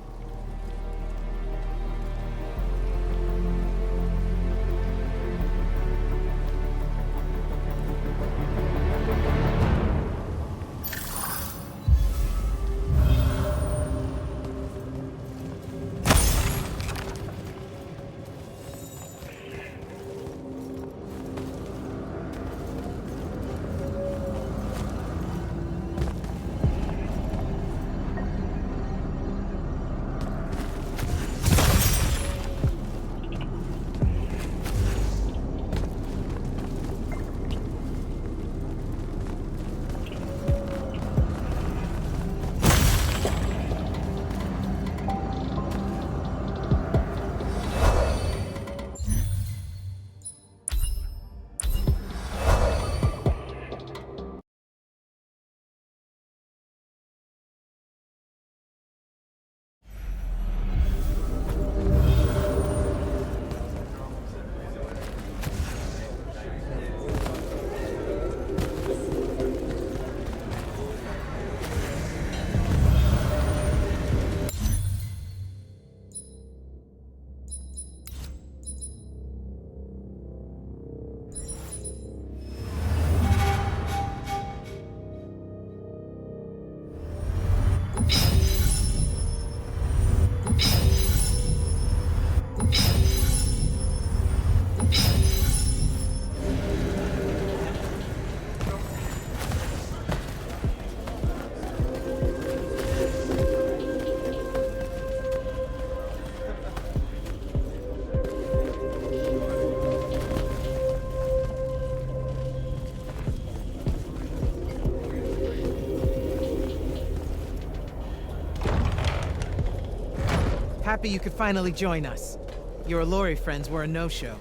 Happy you could finally join us. Your Allori friends were a no-show.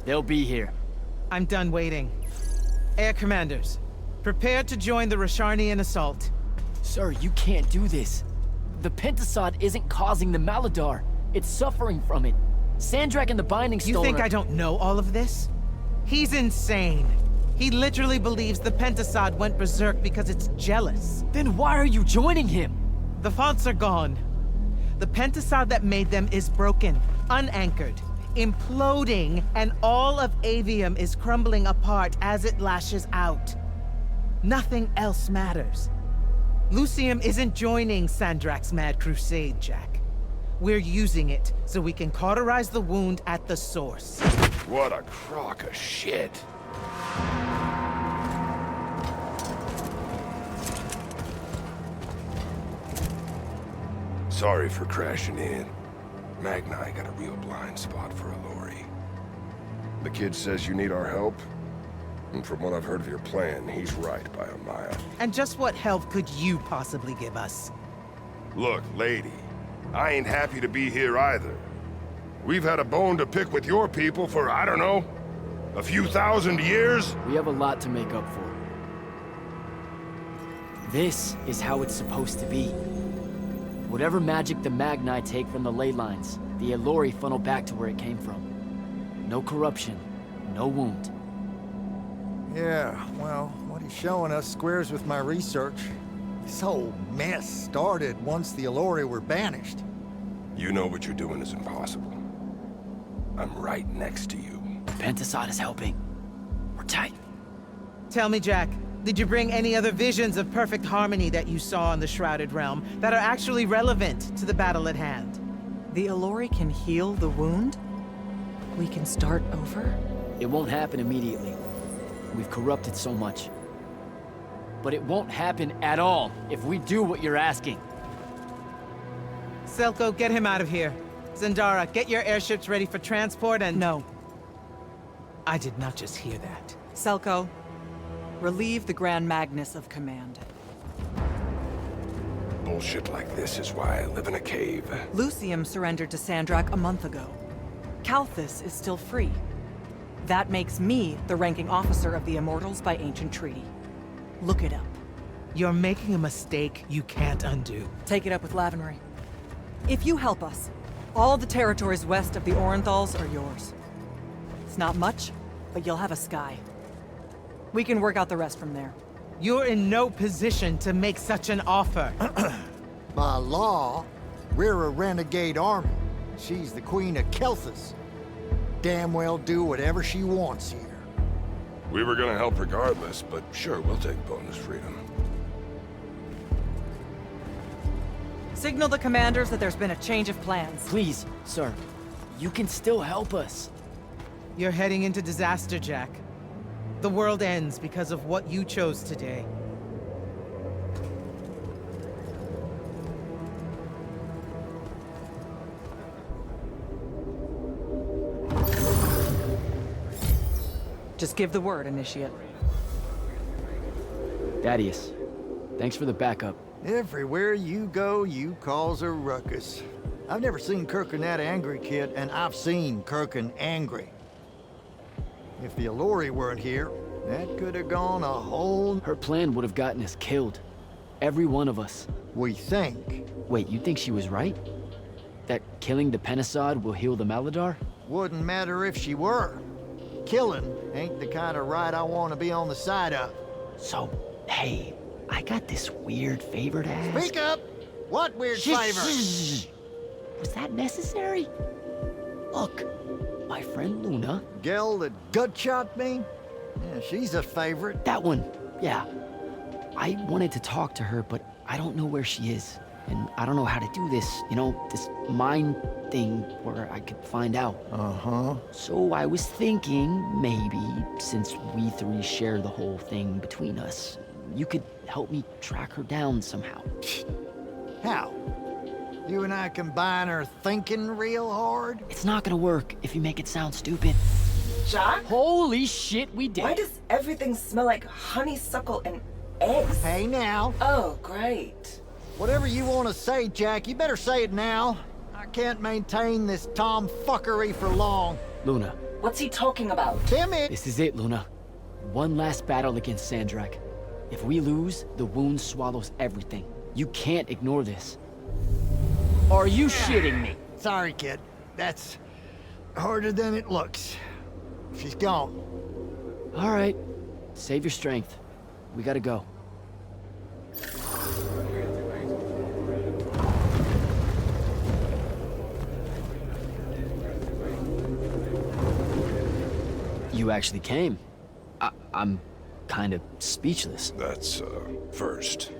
They'll be here. I'm done waiting. Air Commanders, prepare to join the Rasharnian assault. Sir, you can't do this. The Pentasod isn't causing the Mala-дар. It's suffering from it. Sandrak and the Binding Stone You think I don't know all of this? He's insane. He literally believes the Pentasod went berserk because it's jealous. Then why are you joining him? The fonts are gone. The Pentasod that made them is broken, unanchored, imploding, and all of Aveum is crumbling apart as it lashes out. Nothing else matters. Lucium isn't joining Sandrak's mad crusade, Jack. We're using it so we can cauterize the wound at the source. What a crock of shit. Sorry for crashing in. Magni got a real blind spot for Allori. The kid says you need our help, and from what I've heard of your plan, he's right by a mile. And just what help could you possibly give us? Look, lady, I ain't happy to be here either. We've had a bone to pick with your people for, I don't know, a few thousand years? We have a lot to make up for. This is how it's supposed to be. Whatever magic the Magni take from the ley lines, the Allori funnel back to where it came from. No corruption, no wound. Yeah, well, what he's showing us squares with my research. This whole mess started once the Allori were banished. You know what you're doing is impossible. I'm right next to you. Pentasod is helping. We're tight. Tell me, Jack, did you bring any other visions of perfect harmony that you saw in the Shrouded Realm that are actually relevant to the battle at hand? The Allori can heal the wound? We can start over? It won't happen immediately. We've corrupted so much. But it won't happen at all if we do what you're asking. Selko, get him out of here. Zendara, get your airships ready for transport and— No. I did not just hear that. Selko, relieve the Grand Magnus of command. Bullshit like this is why I live in a cave. Lucium surrendered to Sandrak a month ago. Kalthus is still free. That makes me the ranking officer of the Immortals by ancient treaty. Look it up. You're making a mistake you can't undo. Take it up with Lavenry. If you help us, all the territories west of the Orenthals are yours. It's not much, but you'll have a sky. We can work out the rest from there. You're in no position to make such an offer. By law, we're a renegade army. She's the Queen of Kelthus. Damn well do whatever she wants here. We were gonna help regardless, but sure, we'll take bonus freedom. Signal the commanders that there's been a change of plans. Please, sir. You can still help us. You're heading into disaster, Jack. The world ends because of what you chose today. Just give the word, Initiate. Thaddeus, thanks for the backup. Everywhere you go, you cause a ruckus. I've never seen Kirkin that angry, kid, and I've seen Kirkin angry. If the Alluri weren't here, that could have gone a whole... Her plan would have gotten us killed. Every one of us. We think. Wait, you think she was right? That killing the Penasod will heal the Mala-дар? Wouldn't matter if she were. Killing ain't the kind of right I want to be on the side of. So, hey, I got this weird favor to ask. Speak up! What weird favor? Was that necessary? Look, my friend Luna... Gel that gut-shot me? Yeah, she's a favorite. That one, yeah. I wanted to talk to her, but I don't know where she is. And I don't know how to do this, you know, this mind thing where I could find out. Uh-huh. So I was thinking, maybe, since we three share the whole thing between us, you could help me track her down somehow. How? You and I combine our thinking real hard? It's not gonna work if you make it sound stupid. Jack? Holy shit, we did. Why does everything smell like honeysuckle and eggs? Hey now. Oh, great. Whatever you want to say, Jack, you better say it now. I can't maintain this tomfuckery for long. Luna. What's he talking about? Timmy! This is it, Luna. One last battle against Sandrak. If we lose, the wound swallows everything. You can't ignore this. Are you shitting me? Sorry, kid. That's harder than it looks. She's gone. All right. Save your strength. We gotta go. You actually came. I'm kind of speechless. That's, first.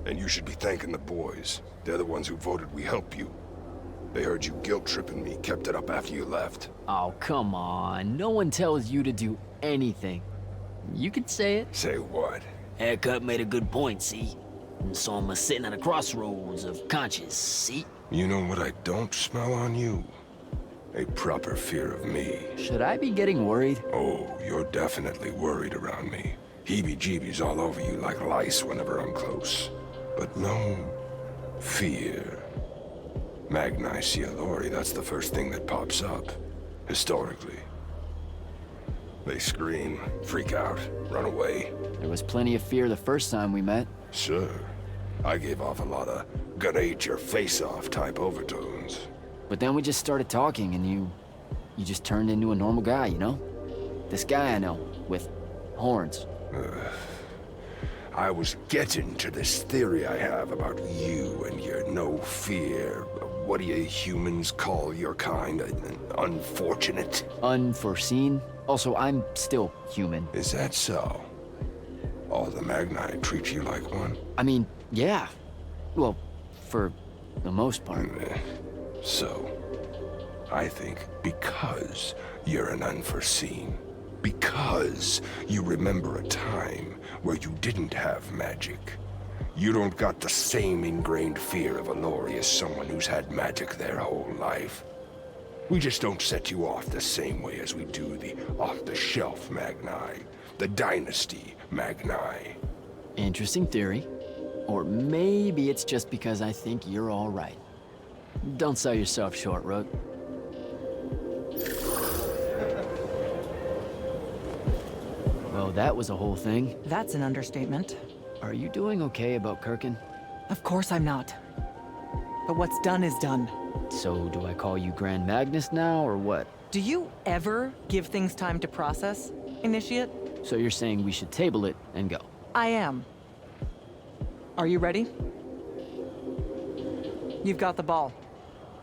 And you should be thanking the boys. They're the ones who voted we help you. They heard you guilt-tripping me, kept it up after you left. Oh, come on. No one tells you to do anything. You can say it. Say what? Haircut made a good point, see? And so I'm sitting at a crossroads of conscience, see? You know what I don't smell on you? A proper fear of me. Should I be getting worried? Oh, you're definitely worried around me. Heebie-jeebies all over you like lice whenever I'm close. But no fear. Magni see a Alluri, that's the first thing that pops up. Historically. They scream, freak out, run away. There was plenty of fear the first time we met. Sure. I gave off a lot of gonna eat your face off type overtones. But then we just started talking and you just turned into a normal guy, you know? This guy I know, with horns. I was getting to this theory I have about you and your no fear. What do you humans call your kind? Unfortunate? Unforeseen? Also, I'm still human. Is that so? All the Magni treat you like one? I mean, yeah. Well, for the most part. So, I think because you're an unforeseen, because you remember a time where you didn't have magic, you don't got the same ingrained fear of Alluri as someone who's had magic their whole life. We just don't set you off the same way as we do the off-the-shelf Magni, the Dynasty Magni. Interesting theory. Or maybe it's just because I think you're all right. Don't sell yourself short, Rook. Well, that was a whole thing. That's an understatement. Are you doing okay about Kirkin? Of course I'm not. But what's done is done. So, do I call you Grand Magnus now, or what? Do you ever give things time to process, Initiate? So you're saying we should table it and go? I am. Are you ready? You've got the ball.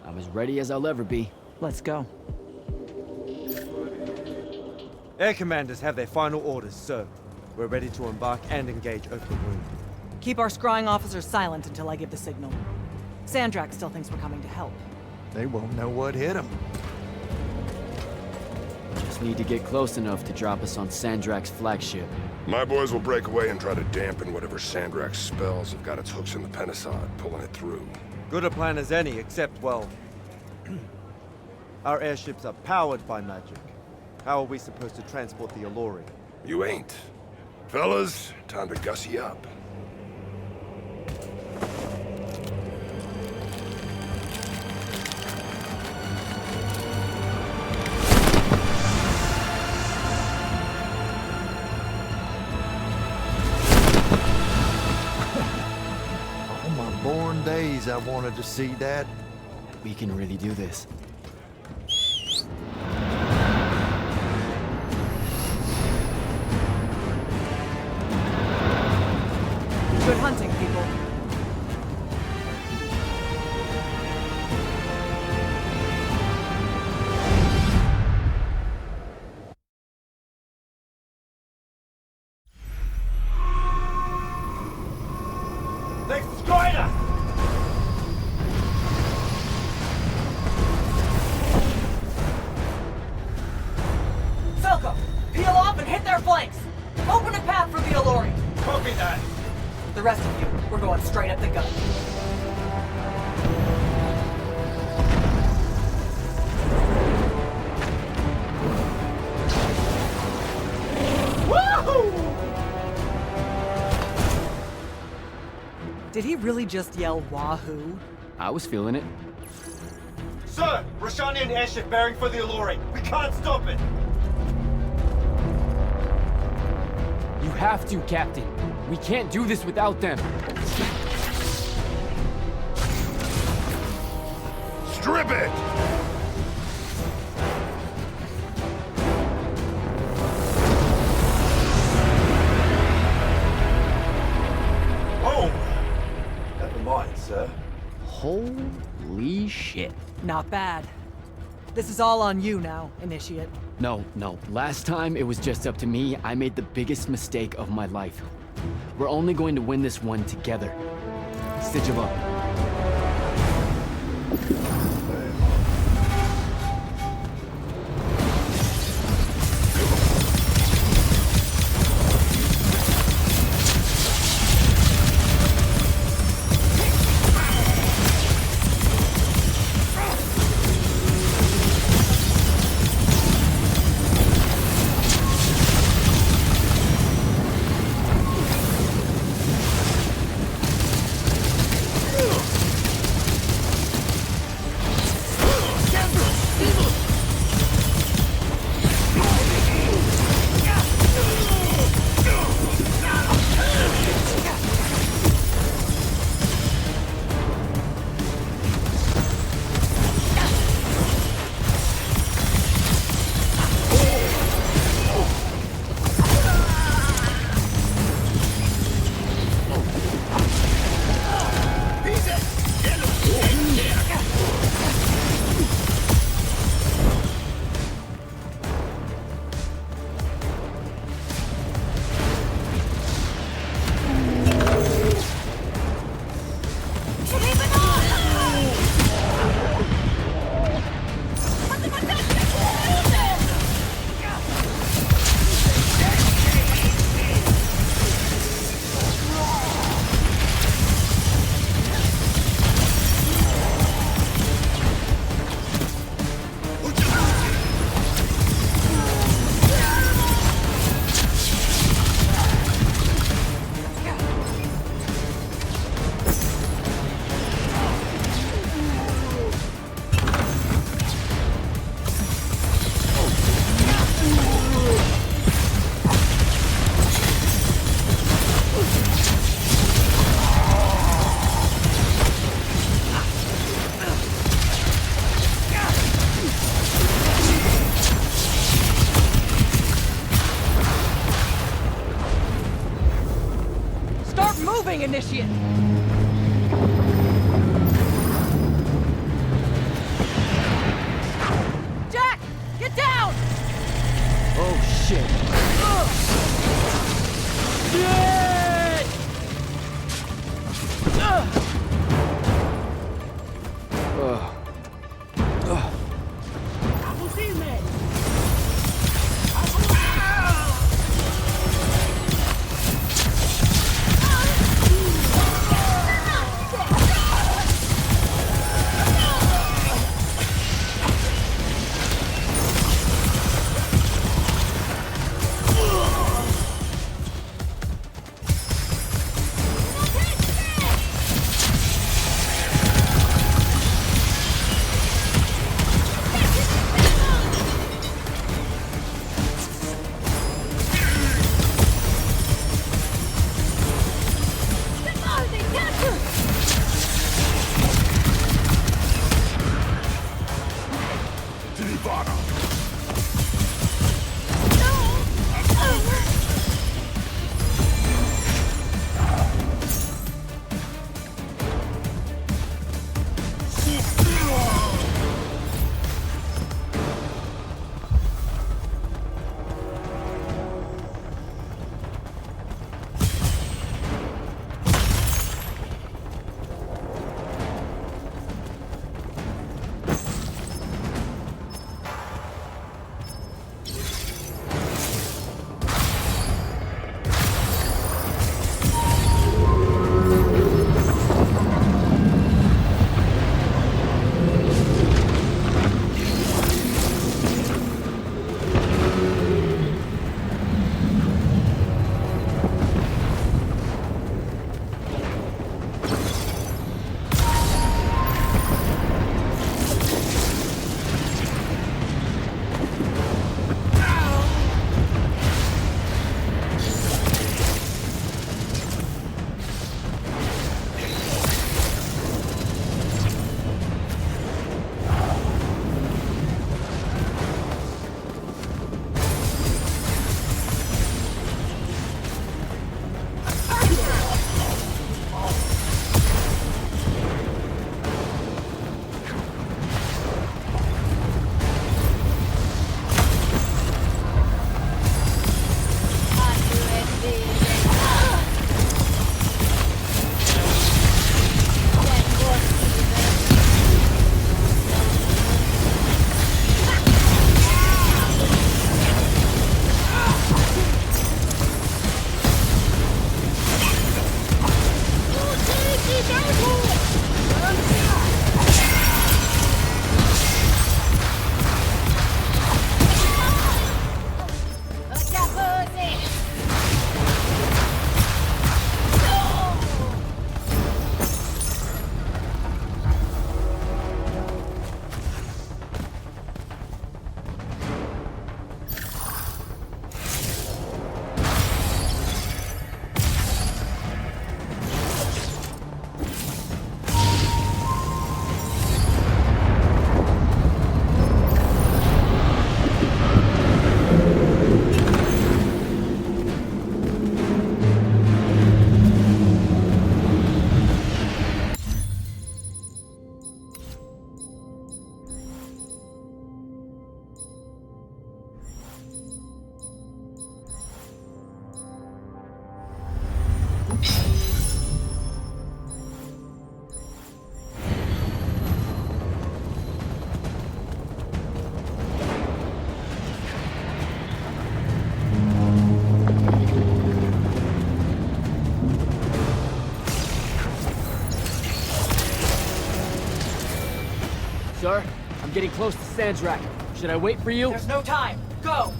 I'm as ready as I'll ever be. Let's go. Air commanders have their final orders, sir. We're ready to embark and engage over the wound. Keep our scrying officers silent until I give the signal. Sandrak still thinks we're coming to help. They won't know what hit them. Just need to get close enough to drop us on Sandrak's flagship. My boys will break away and try to dampen whatever Sandrak's spells have got its hooks in the Pentasod, pulling it through. Good a plan as any, except, well... our airships are powered by magic. How are we supposed to transport the Alluri? You ain't. Fellas, time to gussy up. All my born days I wanted to see that. We can really do this. Good hunting, people. They've destroyed us! Falco, peel off and hit their flanks! Open a path for the Alluri! Copy that! The rest of you, we're going straight at the gun. Woohoo! Did he really just yell wahoo? I was feeling it. Sir, Rashanian airship bearing for the Alluri. We can't stop it! You have to, Captain. We can't do this without them. Strip it! Oh! Never mind, sir. Holy shit. Not bad. This is all on you now, Initiate. No. Last time it was just up to me. I made the biggest mistake of my life. We're only going to win this one together. Stitch 'em up. Incoming initiate! Jack! Get down! Oh, shit. Shit! Sir, I'm getting close to Sandrak. Should I wait for you? There's no time. Go!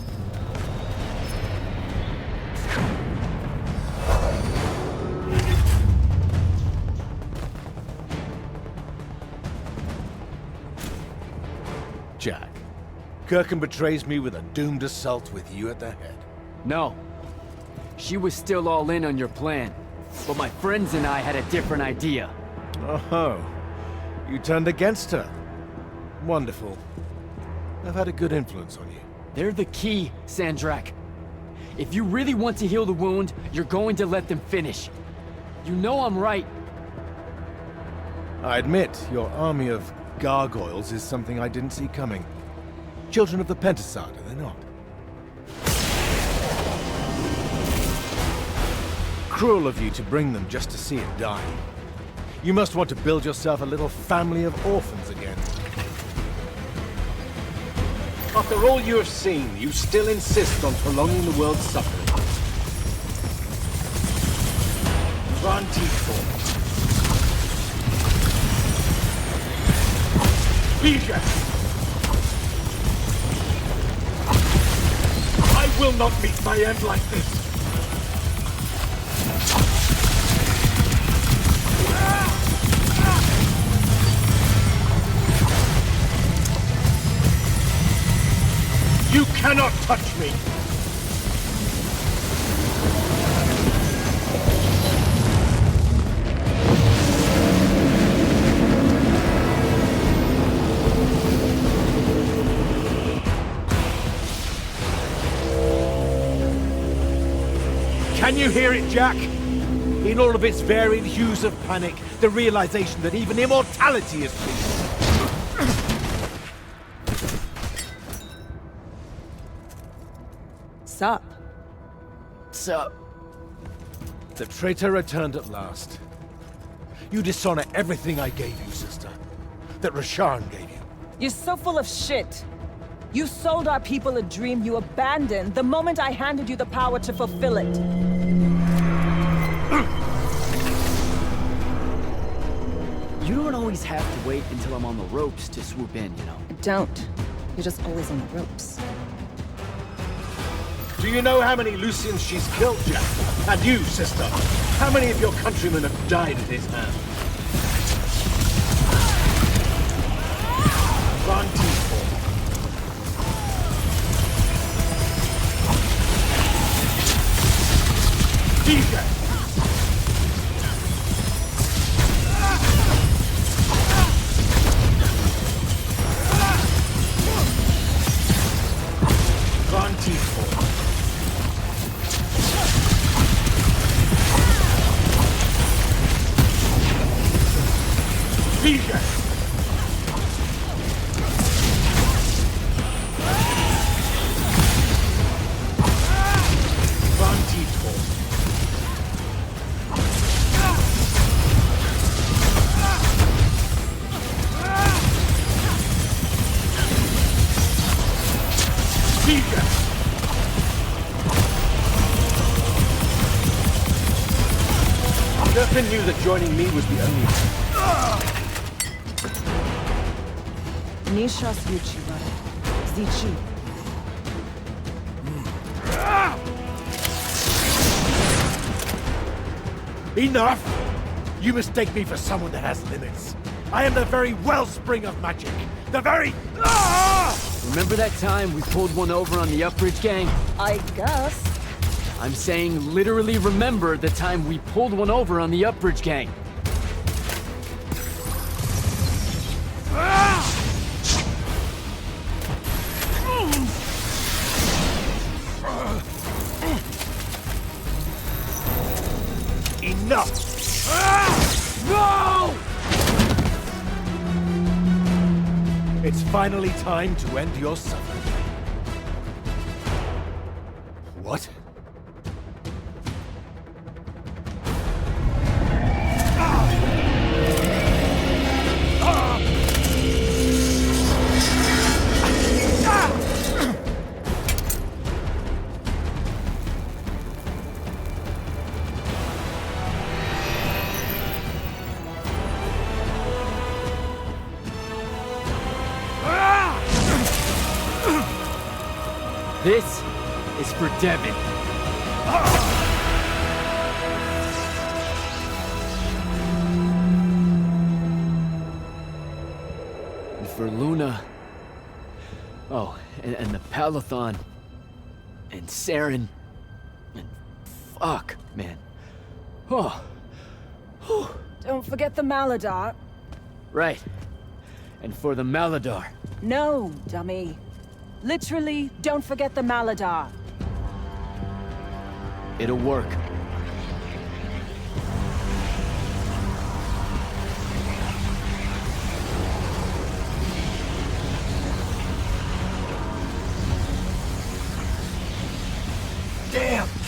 Jack, Kirkham betrays me with a doomed assault with you at the head. No. She was still all in on your plan. But my friends and I had a different idea. Oh, you turned against her. Wonderful. I've had a good influence on you. They're the key, Sandrak. If you really want to heal the wound, you're going to let them finish. You know I'm right. I admit, your army of gargoyles is something I didn't see coming. Children of the Pentasad, are they not? Cruel of you to bring them just to see it die. You must want to build yourself a little family of orphans again. After all you have seen, you still insist on prolonging the world's suffering. I will not meet my end like this! You cannot touch me! Can you hear it, Jack? In all of its varied hues of panic, the realization that even immortality is peace. Sup? Sup? The traitor returned at last. You dishonor everything I gave you, sister. That Rasharn gave you. You're so full of shit. You sold our people a dream you abandoned the moment I handed you the power to fulfill it. You don't always have to wait until I'm on the ropes to swoop in, you know? I don't. You're just always on the ropes. Do you know how many Lucians she's killed, Jack? And you, sister? How many of your countrymen have died at his hand? DJ! Durfin knew that joining me was the only way. Nishas Yuchiba. Zichi. Enough! You mistake me for someone that has limits. I am the very wellspring of magic. The very... Remember that time we pulled one over on the Upbridge gang? I guess. I'm saying literally remember the time we pulled one over on the Upbridge gang. Enough! No! It's finally time to end your suffering. What? This is for Devin. And for Luna. Oh, and the Palathon. And Saren. And fuck, man. Oh. Don't forget the Mala-дар. Right. And for the Mala-дар. No, dummy. Literally, don't forget the Mala-дар. It'll work.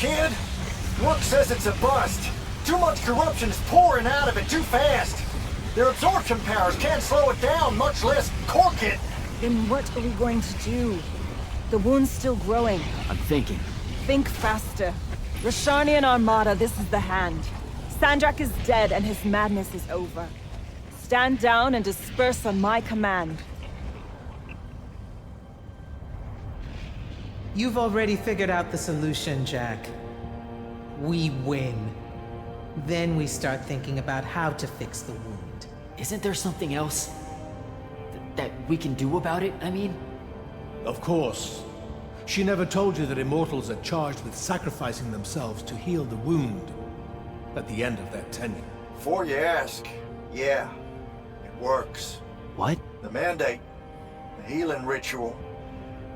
kid. Look says it's a bust. Too much corruption is pouring out of it too fast. Their absorption powers can't slow it down, much less cork it. Then what are we going to do? The wound's still growing. I'm thinking. Think faster. Rashanian Armada, this is the hand. Sandrak is dead and his madness is over. Stand down and disperse on my command. You've already figured out the solution, Jack. We win. Then we start thinking about how to fix the wound. Isn't there something else that we can do about it, I mean? Of course. She never told you that Immortals are charged with sacrificing themselves to heal the wound at the end of their tenure. Before you ask, yeah, it works. What? The mandate. The healing ritual.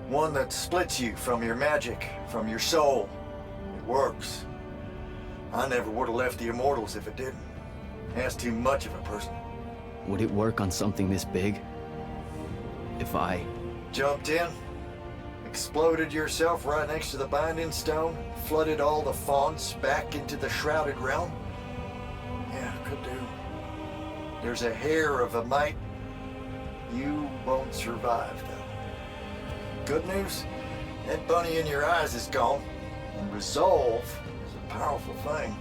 One that splits you from your magic, from your soul. It works. I never would have left the Immortals if it didn't. That's too much of a person. Would it work on something this big? If I... Jumped in, exploded yourself right next to the binding stone, flooded all the fonts back into the shrouded realm? Yeah, could do. There's a hair of a mite. You won't survive, though. Good news? That bunny in your eyes is gone, and resolve is a powerful thing.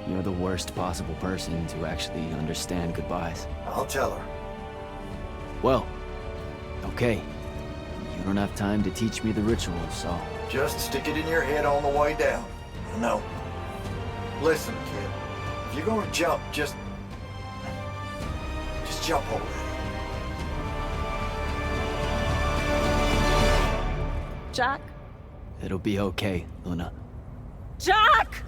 You're the worst possible person to actually understand goodbyes. I'll tell her. Well, okay. You don't have time to teach me the ritual, so... Just stick it in your head on the way down. No. Listen, kid. If you're gonna jump, just jump already. Jack? It'll be okay, Luna. Jack!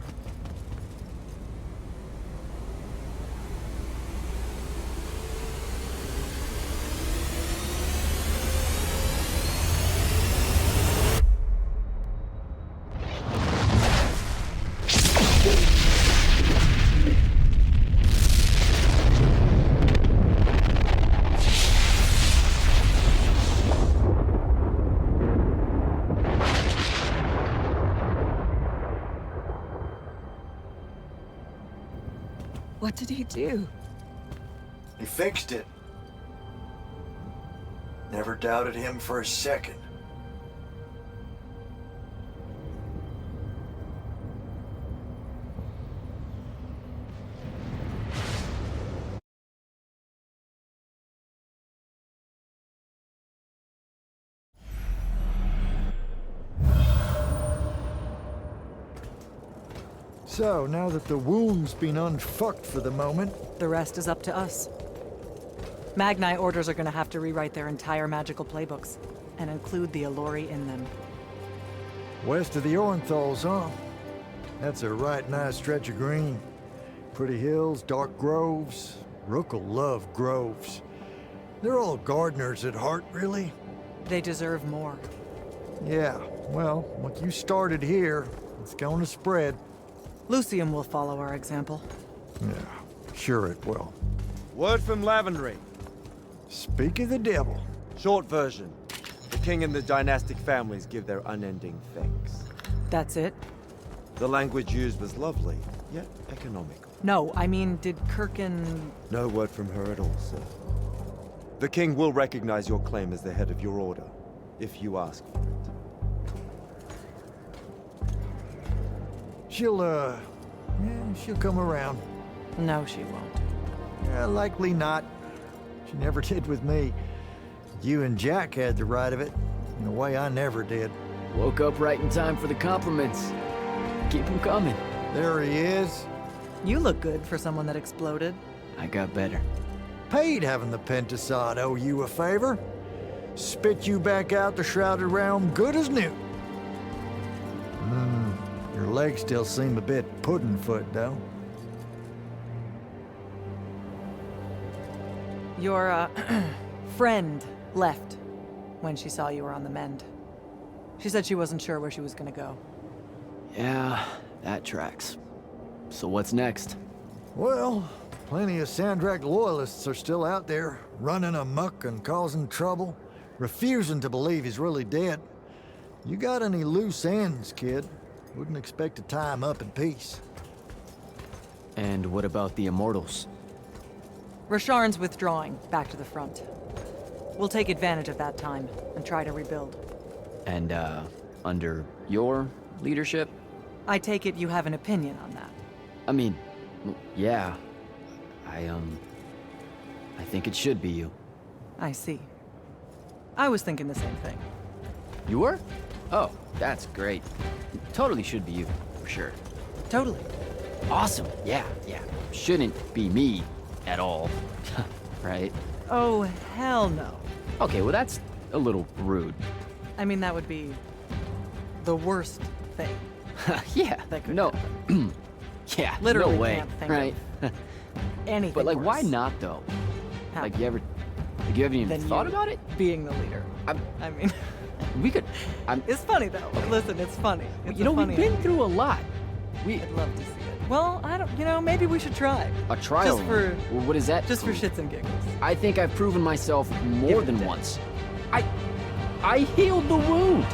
What did he do? He fixed it. Never doubted him for a second. So, now that the wound's been unfucked for the moment... The rest is up to us. Magni orders are gonna have to rewrite their entire magical playbooks, and include the Alluri in them. West of the Orenthals, huh? That's a right nice stretch of green. Pretty hills, dark groves. Rook'll love groves. They're all gardeners at heart, really. They deserve more. Yeah, well, what you started here, it's gonna spread. Lucium will follow our example. Yeah, sure it will. Word from Lavenry. Speak of the devil. Short version. The king and the dynastic families give their unending thanks. That's it? The language used was lovely, yet economical. No, I mean, did Kirkin... No word from her at all, sir. The king will recognize your claim as the head of your order, if you ask for it. She'll come around. No, she won't. Yeah, likely not. She never did with me. You and Jack had the right of it, in a way I never did. Woke up right in time for the compliments. Keep them coming. There he is. You look good for someone that exploded. I got better. Paid having the Pentasod owe you a favor. Spit you back out the Shrouded Realm good as new. Your legs still seem a bit pudding-foot, though. Your, friend left when she saw you were on the mend. She said she wasn't sure where she was gonna go. Yeah, that tracks. So what's next? Well, plenty of Sandrak loyalists are still out there, running amok and causing trouble, refusing to believe he's really dead. You got any loose ends, kid? Wouldn't expect to tie 'em up in peace. And what about the Immortals? Rasharn's withdrawing back to the front. We'll take advantage of that time and try to rebuild. And, under your leadership? I take it you have an opinion on that. I mean, yeah. I think it should be you. I see. I was thinking the same thing. You were? Oh, that's great. Totally should be you, for sure. Totally. Awesome. Yeah. Shouldn't be me at all. Right? Oh, hell no. Okay, well that's a little rude. I mean, that would be the worst thing. Yeah. That could no. happen. Yeah. Literally no way. can't think right? of anything But like, worse. why not though? How? Like, you haven't even Than thought you about it? Being the leader. I mean, We could. it's funny though. Listen, it's funny. It's You know, we've been through a lot. I'd love to see it. Well, I don't. You know, maybe we should try. A trial. Just for. Well, what is that? Just for shits and giggles. I think I've proven myself more Give it a than day. once. I healed the wound.